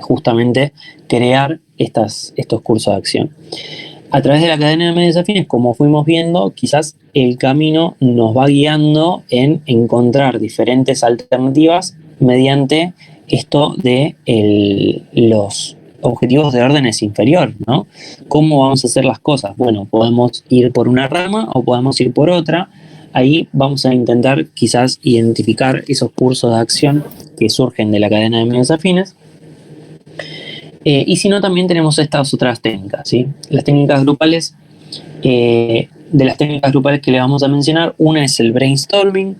justamente crear estos cursos de acción. A través de la cadena de medios afines, como fuimos viendo, quizás el camino nos va guiando en encontrar diferentes alternativas mediante esto de los objetivos de órdenes inferior, ¿no? ¿Cómo vamos a hacer las cosas? Bueno, podemos ir por una rama o podemos ir por otra. Ahí vamos a intentar quizás identificar esos cursos de acción que surgen de la cadena de medios afines. Y si no, también tenemos estas otras técnicas, ¿sí? Las técnicas grupales, de las técnicas grupales que le vamos a mencionar, una es el brainstorming.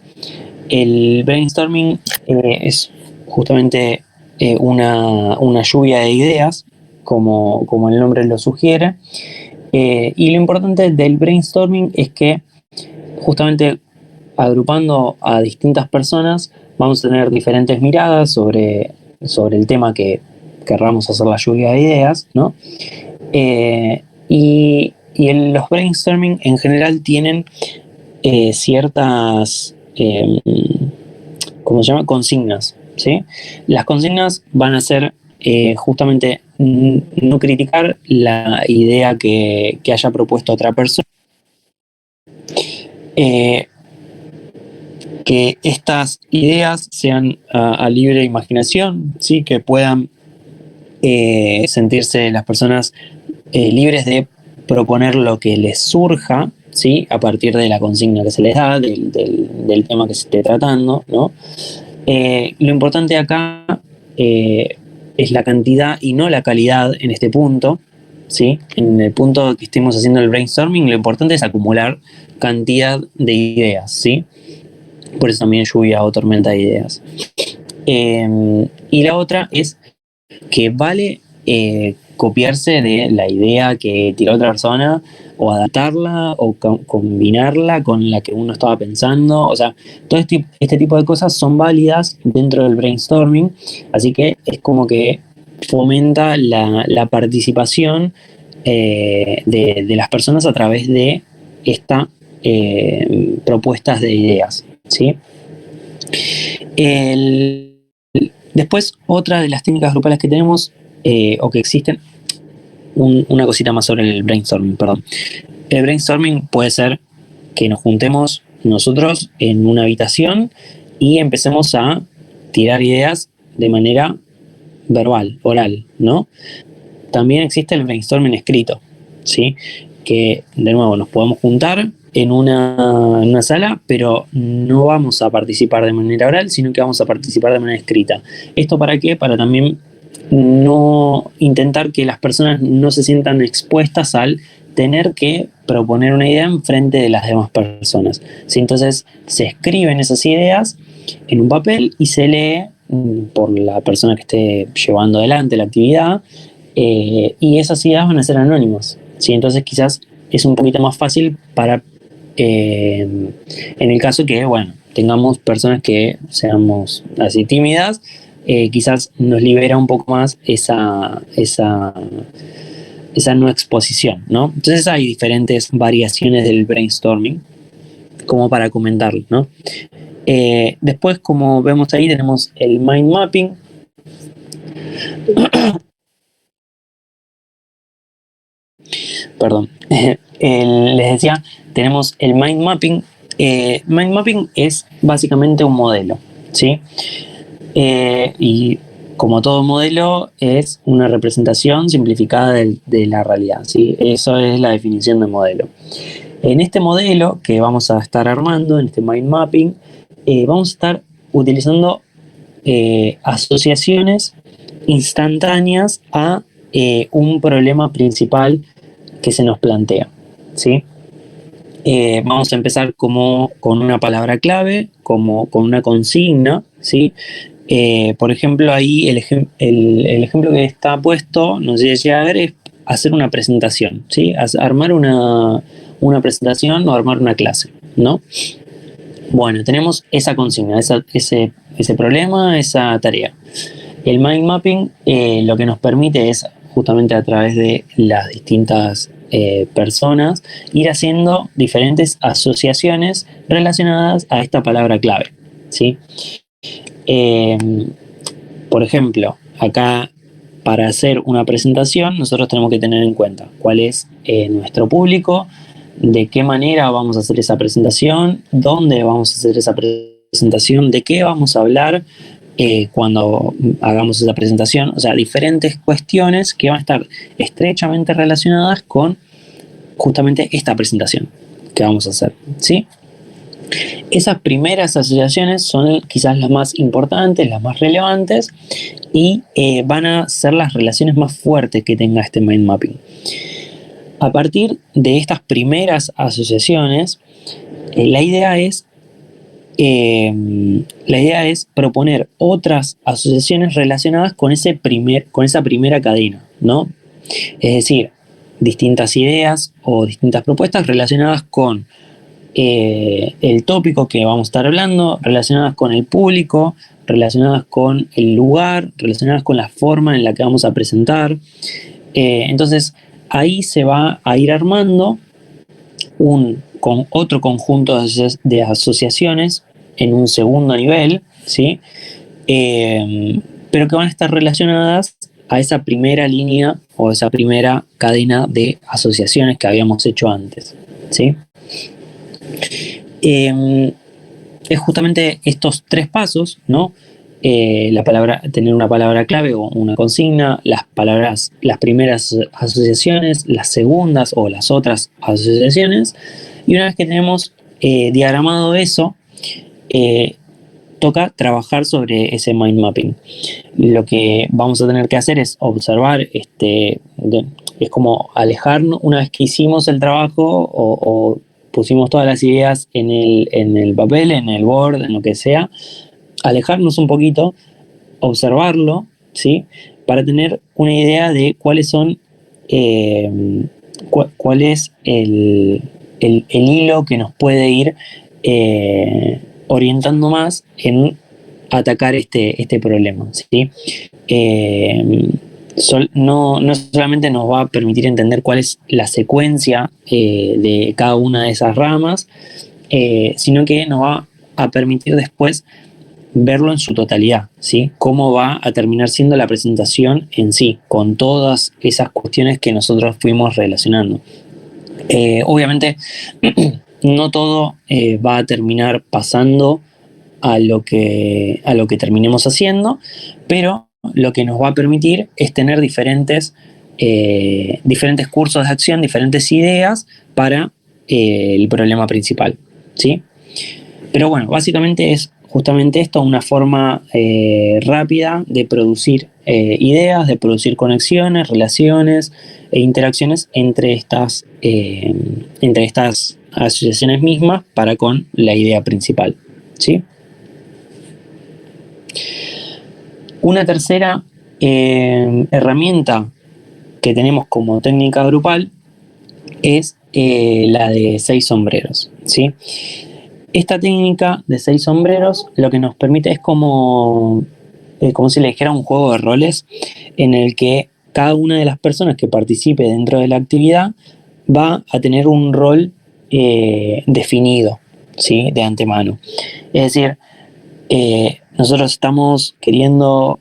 El brainstorming es justamente una lluvia de ideas, como el nombre lo sugiere. Y lo importante del brainstorming es que justamente agrupando a distintas personas vamos a tener diferentes miradas sobre el tema que querramos hacer la lluvia de ideas, ¿no? Y los brainstorming en general tienen ciertas, ¿cómo se llama? Consignas, ¿sí? Las consignas van a ser justamente no criticar la idea que haya propuesto otra persona, que estas ideas sean a libre imaginación, ¿sí? Que puedan sentirse las personas libres de proponer lo que les surja, ¿sí? A partir de la consigna que se les da, del tema que se esté tratando, ¿no? Lo importante acá es la cantidad y no la calidad en este punto, ¿sí? En el punto que estemos haciendo el brainstorming, lo importante es acumular cantidad de ideas, ¿sí? Por eso también lluvia o tormenta de ideas. Y la otra es que vale copiarse de la idea que tiró otra persona o adaptarla o combinarla con la que uno estaba pensando. O sea, todo este tipo de cosas son válidas dentro del brainstorming, así que es como que fomenta la participación de las personas a través de estas propuestas de ideas, ¿sí? Después, otra de las técnicas grupales que tenemos o que existen, una cosita más sobre el brainstorming, perdón. El brainstorming puede ser que nos juntemos nosotros en una habitación y empecemos a tirar ideas de manera verbal, oral, ¿no? También existe el brainstorming escrito, ¿sí? Que, de nuevo, nos podemos juntar en una sala, pero no vamos a participar de manera oral, sino que vamos a participar de manera escrita. ¿Esto para qué? Para también no intentar que las personas no se sientan expuestas al tener que proponer una idea en frente de las demás personas, ¿sí? Entonces se escriben esas ideas en un papel y se lee por la persona que esté llevando adelante la actividad, y esas ideas van a ser anónimas, ¿sí? Entonces quizás es un poquito más fácil para en el caso que, bueno, tengamos personas que seamos así tímidas, quizás nos libera un poco más esa no exposición, ¿no? Entonces hay diferentes variaciones del brainstorming como para comentarlo, ¿no? Después, como vemos ahí, tenemos el mind mapping. Perdón. Les decía, tenemos el mind mapping. Mind mapping es básicamente un modelo, ¿sí? Y como todo modelo, es una representación simplificada de la realidad, ¿sí? Eso es la definición de modelo. En este modelo que vamos a estar armando, en este mind mapping, vamos a estar utilizando asociaciones instantáneas a un problema principal que se nos plantea, ¿sí? Vamos a empezar como con una palabra clave, como con una consigna, ¿sí? Por ejemplo, ahí el ejemplo que está puesto, no sé si llega a ver, es hacer una presentación, ¿sí? Armar una presentación o armar una clase, ¿no? Bueno, tenemos esa consigna, ese problema, esa tarea. El mind mapping lo que nos permite es, justamente a través de las distintas personas, ir haciendo diferentes asociaciones relacionadas a esta palabra clave, ¿sí? Por ejemplo, acá para hacer una presentación nosotros tenemos que tener en cuenta cuál es nuestro público, de qué manera vamos a hacer esa presentación, dónde vamos a hacer esa presentación, de qué vamos a hablar cuando hagamos esa presentación. O sea, diferentes cuestiones que van a estar estrechamente relacionadas con justamente esta presentación que vamos a hacer, ¿sí? Esas primeras asociaciones son quizás las más importantes, las más relevantes, y van a ser las relaciones más fuertes que tenga este mind mapping. A partir de estas primeras asociaciones, la idea es proponer otras asociaciones relacionadas con esa primera cadena, ¿no? Es decir, distintas ideas o distintas propuestas relacionadas con el tópico que vamos a estar hablando, relacionadas con el público, relacionadas con el lugar, relacionadas con la forma en la que vamos a presentar. Entonces, ahí se va a ir armando con otro conjunto de asociaciones en un segundo nivel, ¿sí? Pero que van a estar relacionadas a esa primera línea o esa primera cadena de asociaciones que habíamos hecho antes, ¿sí? Es justamente estos tres pasos, ¿no? Tener una palabra clave o una consigna, las primeras asociaciones, las segundas o las otras asociaciones, y una vez que tenemos diagramado eso, toca trabajar sobre ese mind mapping. Lo que vamos a tener que hacer es observar, es como alejarnos una vez que hicimos el trabajo o pusimos todas las ideas en el papel, en el Word, en lo que sea, alejarnos un poquito, observarlo, ¿sí? para tener una idea de cuáles son, cuál es el hilo que nos puede ir orientando más en atacar este problema, ¿sí? No solamente nos va a permitir entender cuál es la secuencia de cada una de esas ramas, sino que nos va a permitir después verlo en su totalidad, ¿sí? Cómo va a terminar siendo la presentación en sí, con todas esas cuestiones que nosotros fuimos relacionando. Obviamente, no todo va a terminar pasando a lo que terminemos haciendo, pero lo que nos va a permitir es tener diferentes cursos de acción, diferentes ideas para el problema principal, ¿sí? Pero bueno, básicamente es justamente esto, una forma rápida de producir ideas, de producir conexiones, relaciones e interacciones entre estas asociaciones mismas para con la idea principal, ¿sí? Una tercera herramienta que tenemos como técnica grupal es la de 6 sombreros, ¿sí? Esta técnica de 6 sombreros lo que nos permite es como si le dijera un juego de roles en el que cada una de las personas que participe dentro de la actividad va a tener un rol definido, ¿sí? De antemano. Es decir, nosotros estamos queriendo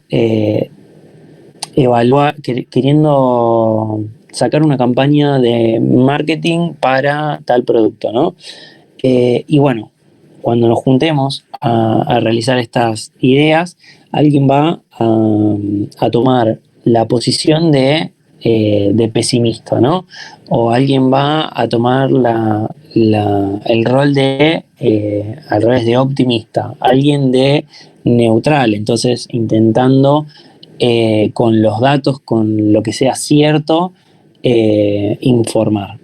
queriendo sacar una campaña de marketing para tal producto, ¿no? Y bueno, cuando nos juntemos a realizar estas ideas, alguien va a tomar la posición de pesimista, ¿no? O alguien va a tomar el rol de, al revés, de optimista, alguien de neutral, entonces intentando con los datos, con lo que sea cierto, informar.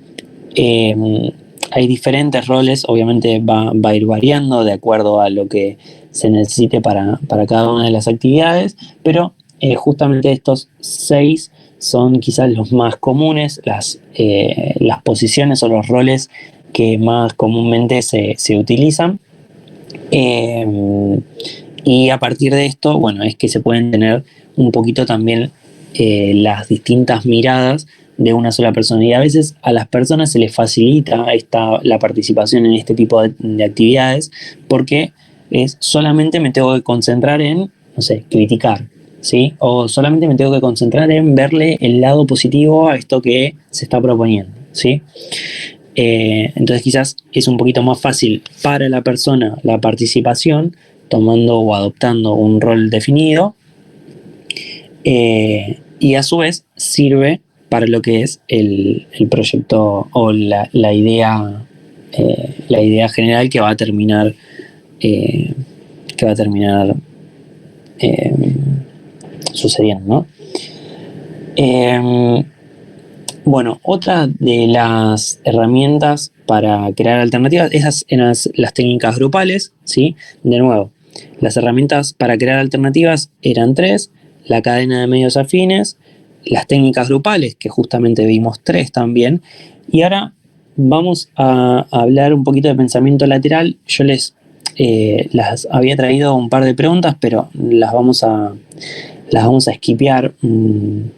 Hay diferentes roles, obviamente va a ir variando de acuerdo a lo que se necesite para cada una de las actividades, pero justamente estos 6 son quizás los más comunes, las posiciones o los roles que más comúnmente se utilizan. Y a partir de esto, bueno, es que se pueden tener un poquito también las distintas miradas de una sola persona, y a veces a las personas se les facilita la participación en este tipo de actividades porque solamente me tengo que concentrar en, no sé, criticar, ¿sí? O solamente me tengo que concentrar en verle el lado positivo a esto que se está proponiendo, ¿sí? Entonces quizás es un poquito más fácil para la persona la participación tomando o adoptando un rol definido, y a su vez sirve para lo que es el proyecto o la idea general que va a terminar sucediendo, ¿no? Bueno, otra de las herramientas para crear alternativas, esas eran las técnicas grupales, ¿sí? De nuevo, las herramientas para crear alternativas eran 3, la cadena de medios afines, las técnicas grupales, que justamente vimos 3 también, y ahora vamos a hablar un poquito de pensamiento lateral. Yo las había traído un par de preguntas, pero las vamos a skipear un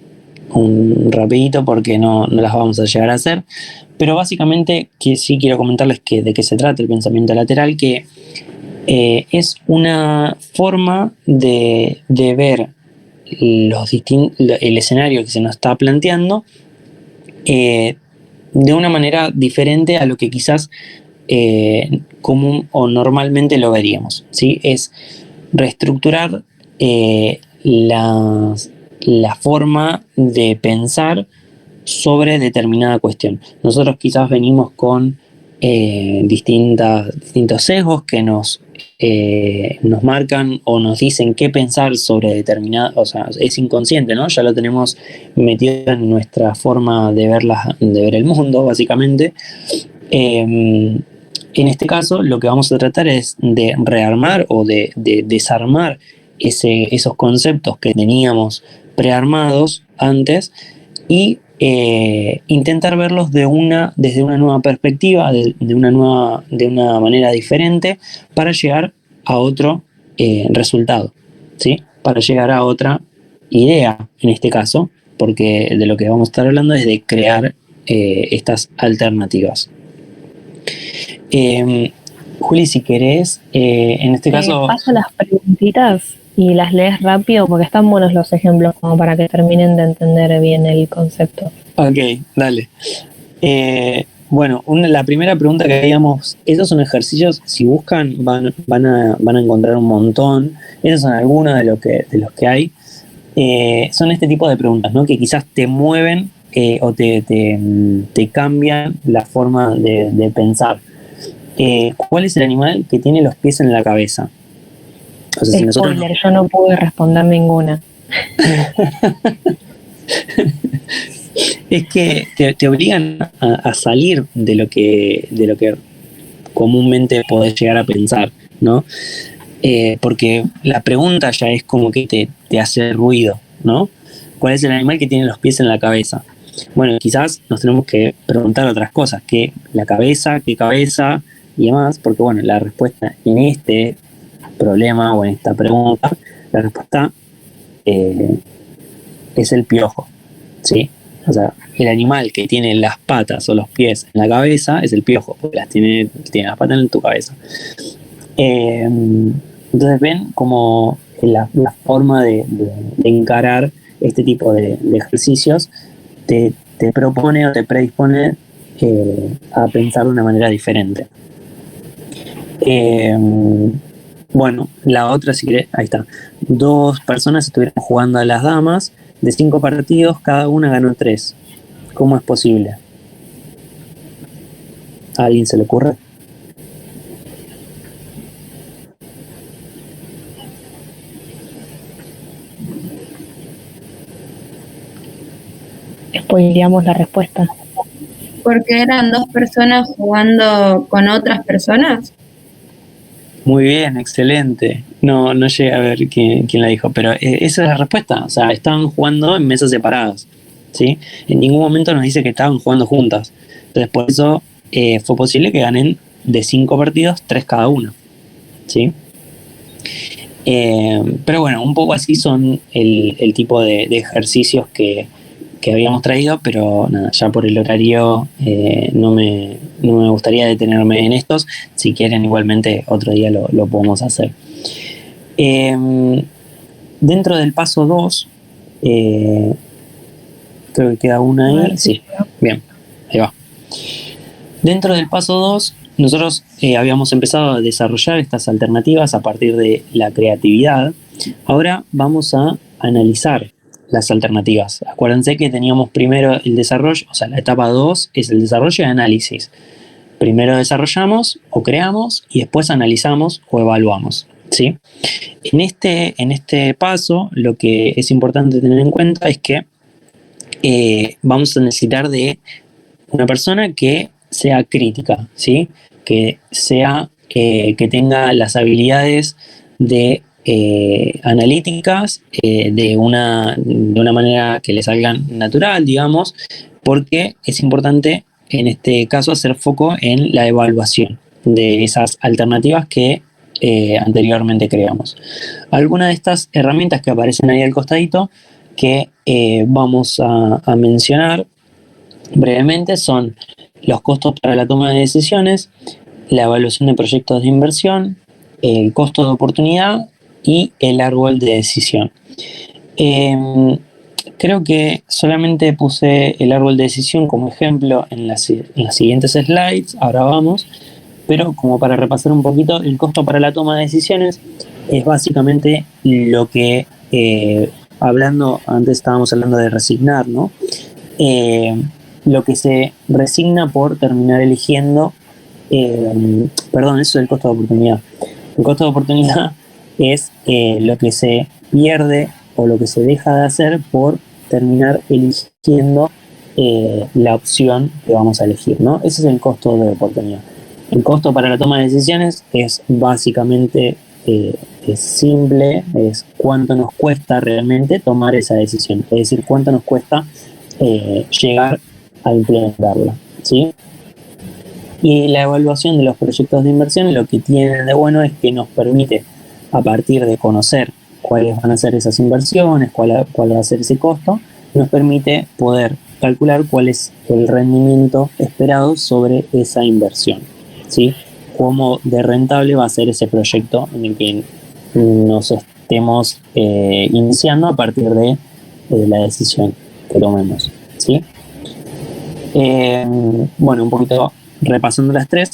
rapidito porque no las vamos a llegar a hacer, pero básicamente que sí quiero comentarles de qué se trata el pensamiento lateral, que es una forma de ver el escenario que se nos está planteando de una manera diferente a lo que quizás común o normalmente lo veríamos, ¿sí? Es reestructurar la forma de pensar sobre determinada cuestión. Nosotros quizás venimos con distintos sesgos que nos marcan o nos dicen qué pensar sobre determinada, o sea, es inconsciente, ¿no? Ya lo tenemos metido en nuestra forma de ver el mundo, básicamente. En este caso, lo que vamos a tratar es de rearmar o de desarmar esos conceptos que teníamos prearmados antes y intentar verlos desde una nueva perspectiva, de una manera diferente para llegar a otro resultado, ¿sí? Para llegar a otra idea, en este caso, porque de lo que vamos a estar hablando es de crear estas alternativas. Juli, si querés, en este caso... Paso las preguntitas y las lees rápido porque están buenos los ejemplos como para que terminen de entender bien el concepto. Ok, dale. Bueno, la primera pregunta que haríamos, esos son ejercicios, si buscan van a encontrar un montón, esos son algunos de los que hay. Son este tipo de preguntas, ¿no? Que quizás te mueven o te cambian la forma de pensar. ¿Cuál es el animal que tiene los pies en la cabeza? O sea, si nosotros... Spoiler, yo no pude responder ninguna. Es que te obligan a salir de lo que comúnmente podés llegar a pensar, ¿no? Porque la pregunta ya es como que te hace ruido, ¿no? ¿Cuál es el animal que tiene los pies en la cabeza? Bueno, quizás nos tenemos que preguntar otras cosas, ¿qué cabeza y demás? Porque bueno, la respuesta en este problema o en esta pregunta, la respuesta es el piojo, ¿sí? O sea, el animal que tiene las patas o los pies en la cabeza es el piojo, porque tiene las patas en tu cabeza. Entonces ven como la forma de encarar este tipo de ejercicios te propone o te predispone a pensar de una manera diferente. Bueno, la otra, si querés, ahí está. 2 personas estuvieron jugando a las damas. De 5 partidos, cada una ganó 3. ¿Cómo es posible? ¿A alguien se le ocurre? Spoileamos la respuesta. Porque eran 2 personas jugando con otras personas. Muy bien, excelente. No llegué a ver quién la dijo, pero esa es la respuesta. O sea, estaban jugando en mesas separadas, ¿sí? En ningún momento nos dice que estaban jugando juntas. Entonces, por eso fue posible que ganen de 5 partidos, 3 cada uno, ¿sí? Pero bueno, un poco así son el tipo de ejercicios que habíamos traído, pero nada, ya por el horario no me gustaría detenerme en estos. Si quieren, igualmente otro día lo podemos hacer. Dentro del paso 2, creo que queda una ahí. Sí, bien, ahí va. Dentro del paso 2, nosotros habíamos empezado a desarrollar estas alternativas a partir de la creatividad. Ahora vamos a analizar las alternativas. Acuérdense que teníamos primero el desarrollo, o sea, la etapa 2 es el desarrollo y análisis. Primero desarrollamos o creamos y después analizamos o evaluamos, ¿sí? En este paso, lo que es importante tener en cuenta es que vamos a necesitar de una persona que sea crítica, ¿sí? Que tenga las habilidades de analíticas de una manera que le salgan natural, digamos, porque es importante en este caso hacer foco en la evaluación de esas alternativas que anteriormente creamos. Algunas de estas herramientas que aparecen ahí al costadito que vamos a mencionar brevemente son los costos para la toma de decisiones, la evaluación de proyectos de inversión, el costo de oportunidad y el árbol de decisión. Creo que solamente puse el árbol de decisión como ejemplo en las siguientes slides, ahora vamos, pero como para repasar un poquito, el costo para la toma de decisiones es básicamente lo que, antes estábamos hablando de resignar, ¿no? Lo que se resigna por terminar eligiendo, eso es el costo de oportunidad. El costo de oportunidad es lo que se pierde o lo que se deja de hacer por terminar eligiendo la opción que vamos a elegir, ¿no? Ese es el costo de oportunidad. El costo para la toma de decisiones es básicamente es simple, es cuánto nos cuesta realmente tomar esa decisión, es decir, cuánto nos cuesta llegar a implementarla, ¿sí? Y la evaluación de los proyectos de inversión lo que tiene de bueno es que nos permite, a partir de conocer cuáles van a ser esas inversiones, cuál va a ser ese costo, nos permite poder calcular cuál es el rendimiento esperado sobre esa inversión, ¿sí? Cómo de rentable va a ser ese proyecto en el que nos estemos iniciando a partir de la decisión que tomemos, ¿sí? Bueno, un poquito repasando las tres,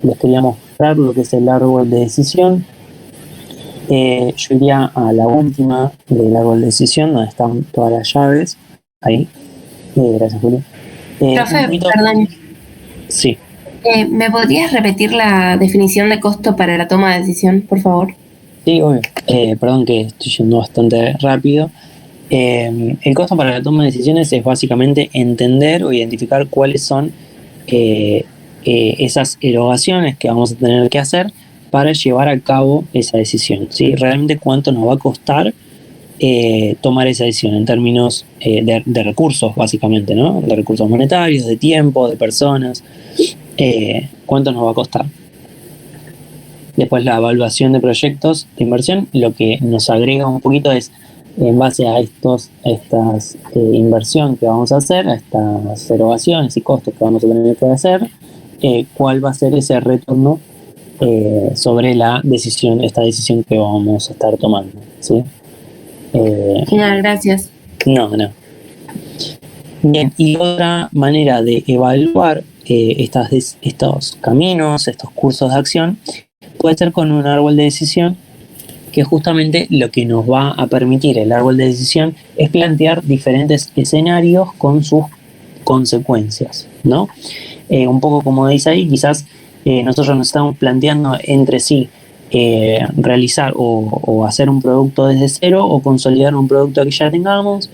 les quería mostrar lo que es el árbol de decisión. Yo iría a la última del árbol de decisión, donde están todas las llaves. Ahí. Gracias, Julio. Profe, perdón. Sí. ¿Me podrías repetir la definición de costo para la toma de decisión, por favor? Sí, obvio. Perdón que estoy yendo bastante rápido. El costo para la toma de decisiones es básicamente entender o identificar cuáles son esas erogaciones que vamos a tener que hacer para llevar a cabo esa decisión, ¿sí? Realmente cuánto nos va a costar tomar esa decisión en términos de recursos, básicamente, ¿no? De recursos monetarios, de tiempo, de personas, cuánto nos va a costar. Después la evaluación de proyectos de inversión, lo que nos agrega un poquito es, en base a estas inversión que vamos a hacer, a estas erogaciones y costos que vamos a tener que hacer, cuál va a ser ese retorno sobre esta decisión que vamos a estar tomando, ¿sí? Genial, gracias. No. Bien, y otra manera de evaluar estos caminos, estos cursos de acción, puede ser con un árbol de decisión, que justamente lo que nos va a permitir el árbol de decisión es plantear diferentes escenarios con sus consecuencias, ¿no? Un poco como dice ahí, quizás nosotros nos estamos planteando entre sí realizar o hacer un producto desde cero o consolidar un producto que ya tengamos,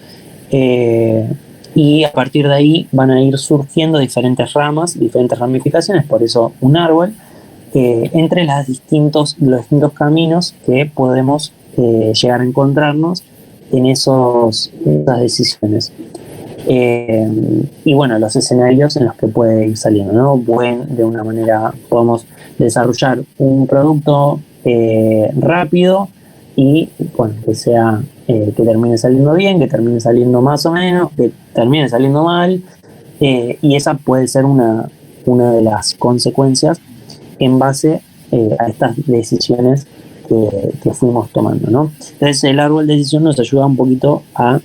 y a partir de ahí van a ir surgiendo diferentes ramas, diferentes ramificaciones, por eso un árbol, entre los distintos caminos que podemos llegar a encontrarnos en esas decisiones. Y bueno, los escenarios en los que puede ir saliendo, ¿no? De una manera podemos desarrollar un producto rápido y bueno, que termine saliendo bien, que termine saliendo más o menos, que termine saliendo mal, y esa puede ser una de las consecuencias en base a estas decisiones que fuimos tomando, ¿no? Entonces el árbol de decisión nos ayuda un poquito a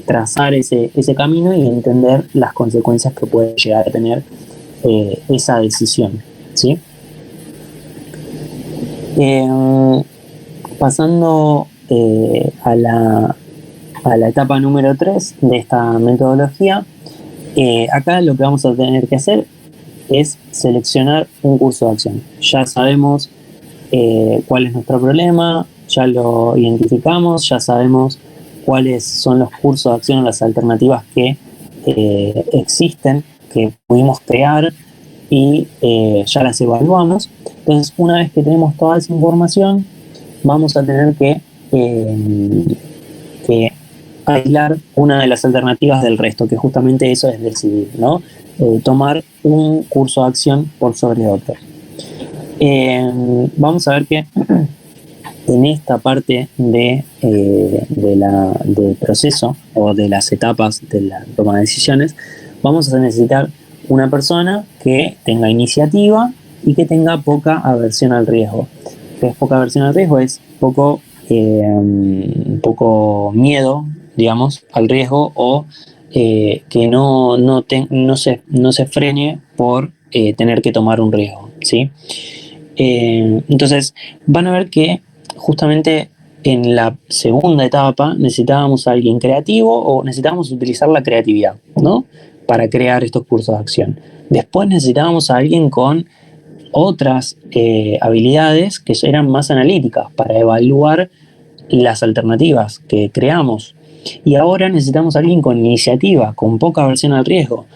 trazar ese camino y entender las consecuencias que puede llegar a tener esa decisión, ¿sí? Pasando a la etapa número 3 de esta metodología, acá lo que vamos a tener que hacer es seleccionar un curso de acción. Ya sabemos cuál es nuestro problema, ya lo identificamos, ya sabemos cuáles son los cursos de acción, las alternativas que existen, que pudimos crear y ya las evaluamos. Entonces, una vez que tenemos toda esa información, vamos a tener que aislar una de las alternativas del resto, que justamente eso es decidir, ¿no? Tomar un curso de acción por sobre otro. Vamos a ver que en esta parte del proceso o de las etapas de la toma de decisiones, vamos a necesitar una persona que tenga iniciativa y que tenga poca aversión al riesgo. ¿Qué es poca aversión al riesgo? Es poco miedo, digamos, al riesgo, o que no se frene por tener que tomar un riesgo, ¿sí? Entonces van a ver que justamente en la segunda etapa necesitábamos a alguien creativo, o necesitábamos utilizar la creatividad, ¿no? Para crear estos cursos de acción. Después necesitábamos a alguien con otras habilidades que eran más analíticas para evaluar las alternativas que creamos. Y ahora necesitamos a alguien con iniciativa, con poca aversión al riesgo.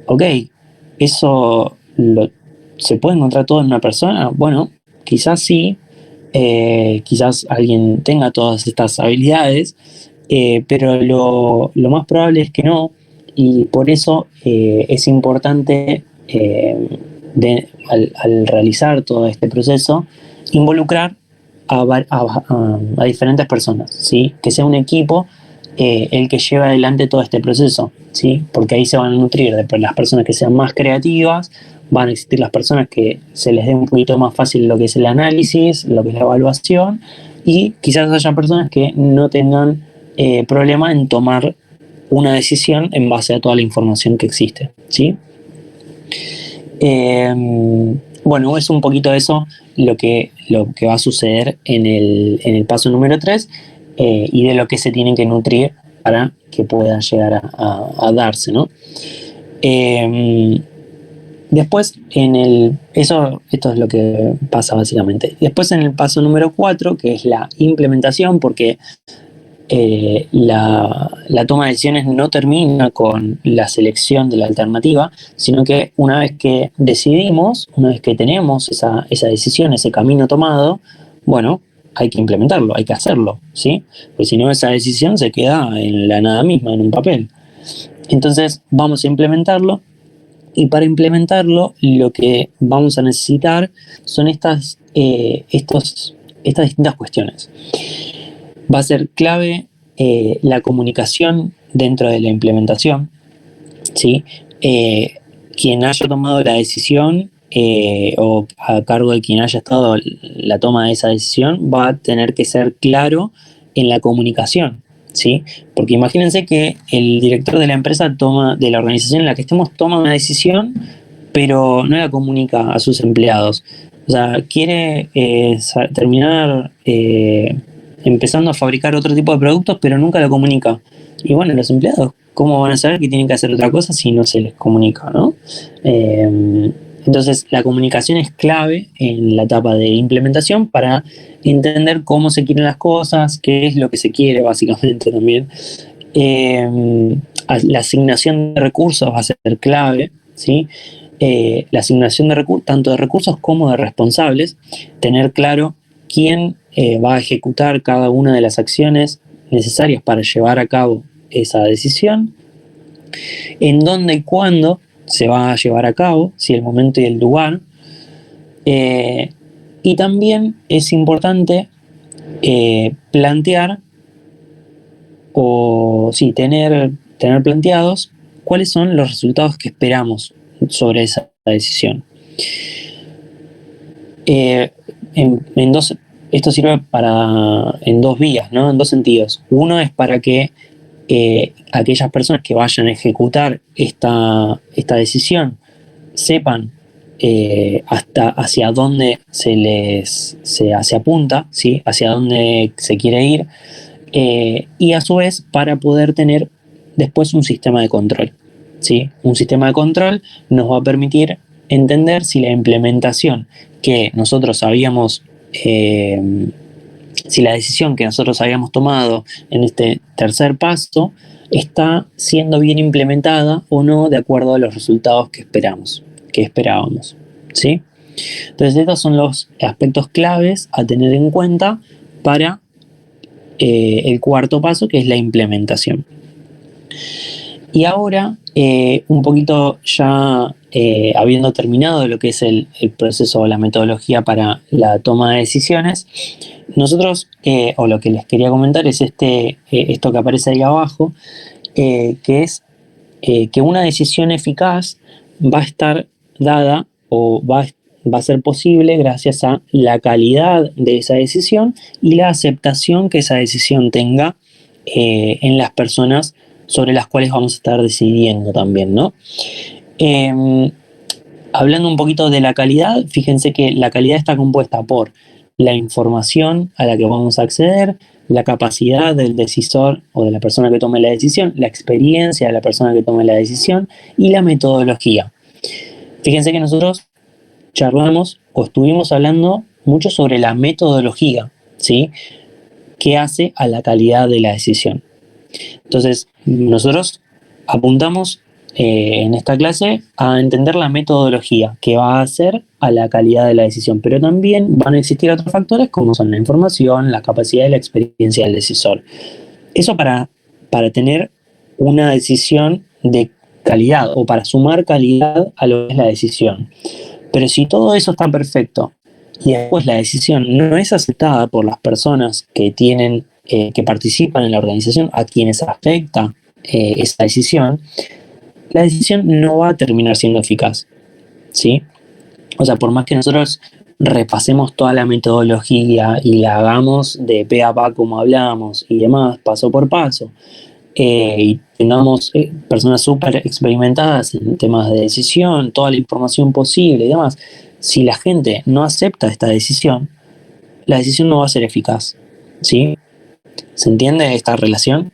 Ok, ¿eso se puede encontrar todo en una persona? Bueno, quizás sí, Quizás alguien tenga todas estas habilidades, pero lo más probable es que no, y por eso es importante al realizar todo este proceso, involucrar a diferentes personas, ¿sí? Que sea un equipo el que lleve adelante todo este proceso, ¿sí? Porque ahí se van a nutrir de las personas que sean más creativas, van a existir las personas que se les dé un poquito más fácil lo que es el análisis, lo que es la evaluación, y quizás haya personas que no tengan problema en tomar una decisión en base a toda la información que existe, ¿sí? Bueno, es un poquito eso lo que va a suceder en el paso número 3, y de lo que se tienen que nutrir para que pueda llegar a darse, ¿no? Después, esto es lo que pasa básicamente. Después, en el paso número 4, que es la implementación, porque la toma de decisiones no termina con la selección de la alternativa, sino que una vez que decidimos, una vez que tenemos esa decisión, ese camino tomado, bueno, hay que implementarlo, hay que hacerlo, ¿sí? Porque si no, esa decisión se queda en la nada misma, en un papel. Entonces, vamos a implementarlo, y para implementarlo, lo que vamos a necesitar son estas distintas cuestiones. Va a ser clave la comunicación dentro de la implementación, ¿sí? Quien haya tomado la decisión o a cargo de quien haya estado la toma de esa decisión va a tener que ser claro en la comunicación, ¿sí? Porque imagínense que el director de la empresa de la organización en la que estemos toma una decisión, pero no la comunica a sus empleados. O sea, quiere terminar empezando a fabricar otro tipo de productos, pero nunca lo comunica. Y bueno, los empleados, ¿cómo van a saber que tienen que hacer otra cosa si no se les comunica, ¿no? Entonces, la comunicación es clave en la etapa de implementación para entender cómo se quieren las cosas, qué es lo que se quiere básicamente también. La asignación de recursos va a ser clave, ¿sí? La asignación de recursos, tanto de recursos como de responsables, tener claro quién va a ejecutar cada una de las acciones necesarias para llevar a cabo esa decisión, en dónde y cuándo se va a llevar a cabo, si el momento y el lugar. Y también es importante plantear tener planteados cuáles son los resultados que esperamos sobre esa decisión. Esto sirve en dos vías, ¿no? En dos sentidos. Uno es para que aquellas personas que vayan a ejecutar esta decisión sepan hacia dónde se apunta, ¿sí? Hacia dónde se quiere ir, y a su vez para poder tener después un sistema de control, ¿sí? Un sistema de control nos va a permitir entender si la implementación que nosotros habíamos si la decisión que nosotros habíamos tomado en este tercer paso está siendo bien implementada o no de acuerdo a los resultados que esperábamos, ¿sí? Entonces estos son los aspectos claves a tener en cuenta para el cuarto paso, que es la implementación. Y ahora, un poquito ya habiendo terminado lo que es el proceso o la metodología para la toma de decisiones, nosotros, o lo que les quería comentar es esto que aparece ahí abajo, que es que una decisión eficaz va a estar dada o va a ser posible gracias a la calidad de esa decisión y la aceptación que esa decisión tenga en las personas sobre las cuales vamos a estar decidiendo también, ¿no? Hablando un poquito de la calidad, fíjense que la calidad está compuesta por la información a la que vamos a acceder, la capacidad del decisor o de la persona que tome la decisión, la experiencia de la persona que tome la decisión y la metodología. Fíjense que nosotros charlamos o estuvimos hablando mucho sobre la metodología, ¿sí? Que hace a la calidad de la decisión. Entonces, nosotros apuntamos en esta clase a entender la metodología que va a hacer a la calidad de la decisión, pero también van a existir otros factores como son la información, la capacidad y la experiencia del decisor. Eso para tener una decisión de calidad o para sumar calidad a lo que es la decisión. Pero si todo eso está perfecto y después la decisión no es aceptada por las personas que tienen, que participan en la organización, a quienes afecta esa decisión, la decisión no va a terminar siendo eficaz, ¿sí? O sea, por más que nosotros repasemos toda la metodología y la hagamos de pe a pa como hablamos y demás, paso por paso, y tengamos personas súper experimentadas en temas de decisión, toda la información posible y demás, si la gente no acepta esta decisión, la decisión no va a ser eficaz, ¿sí? ¿Se entiende esta relación?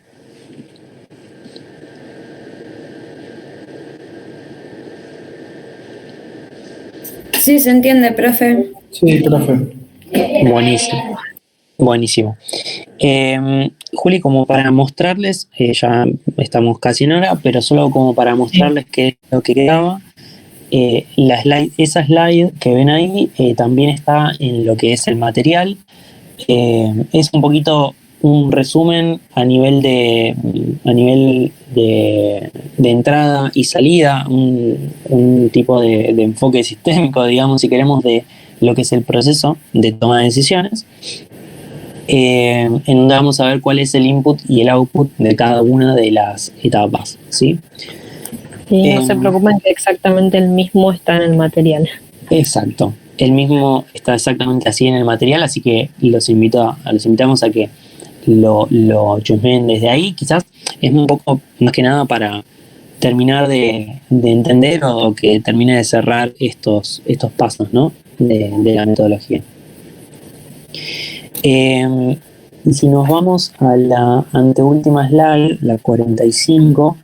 Sí, se entiende, profe. Sí, profe. Buenísimo. Buenísimo. Juli, como para mostrarles, ya estamos casi en hora, pero solo como para mostrarles qué es lo que quedaba, esa slide que ven ahí también está en lo que es el material. Es un poquito un resumen a nivel de entrada y salida, un tipo de enfoque sistémico, digamos, si queremos, de lo que es el proceso de toma de decisiones, en donde vamos a ver cuál es el input y el output de cada una de las etapas, ¿sí? Y no se preocupen que exactamente el mismo está en el material. Exacto. El mismo está exactamente así en el material, así que los invitamos a que lo chusmeen desde ahí. Quizás es un poco más que nada para terminar de entender o que termine de cerrar estos pasos, ¿no? de la metodología. Y si nos vamos a la anteúltima slide, la 45,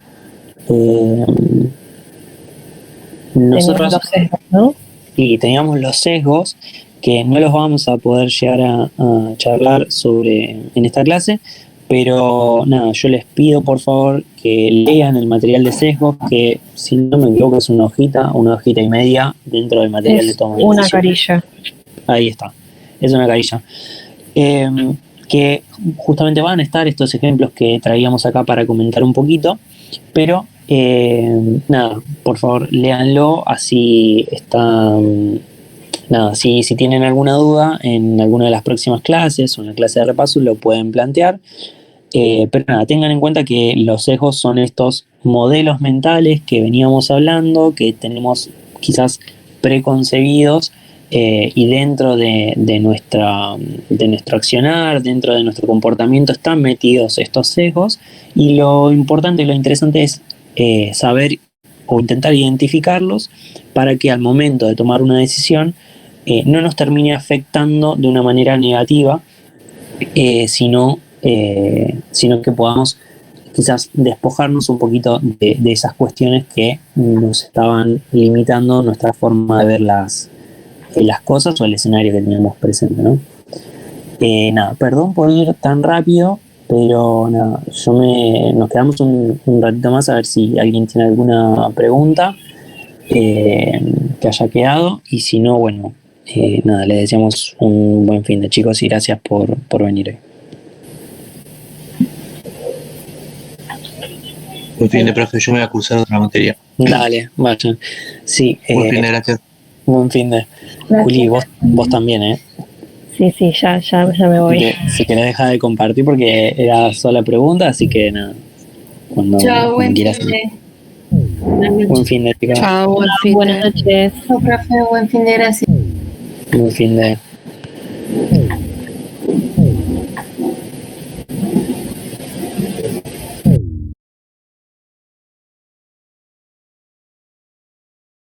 nosotros... Los sesgos, ¿no? Y teníamos los sesgos que no los vamos a poder llegar a charlar sobre en esta clase, pero nada, yo les pido por favor que lean el material de sesgos, que si no me equivoco es una hojita y media dentro del material de toma de una decisión. carilla. Ahí está, es una carilla. Que justamente van a estar estos ejemplos que traíamos acá para comentar un poquito, pero nada, por favor léanlo, así está. Nada, si tienen alguna duda en alguna de las próximas clases o en la clase de repaso lo pueden plantear, pero nada, tengan en cuenta que los sesgos son estos modelos mentales que veníamos hablando, que tenemos quizás preconcebidos, y dentro de nuestro accionar, dentro de nuestro comportamiento están metidos estos sesgos, y lo importante y lo interesante es saber o intentar identificarlos para que al momento de tomar una decisión no nos termine afectando de una manera negativa, sino que podamos quizás despojarnos un poquito de esas cuestiones que nos estaban limitando nuestra forma de ver las cosas o el escenario que teníamos presente, ¿no? Nada, perdón por ir tan rápido, pero nada, nos quedamos un ratito más a ver si alguien tiene alguna pregunta que haya quedado, y si no, bueno, nada, les deseamos un buen fin de, chicos, y gracias por venir hoy. Buen fin de, profe, yo me voy a cursar otra materia. Dale, vayan. Sí, Buen fin de, gracias. Buen fin de. Juli, vos también, ¿eh? Sí, ya me voy. Si querés dejar de compartir porque era sola pregunta, así que nada. Cuando quieras. Buen fin de, chicos. Chao, buen fin de. Buenas noches. Chao, profe, buen fin de, gracias. Buen fin de.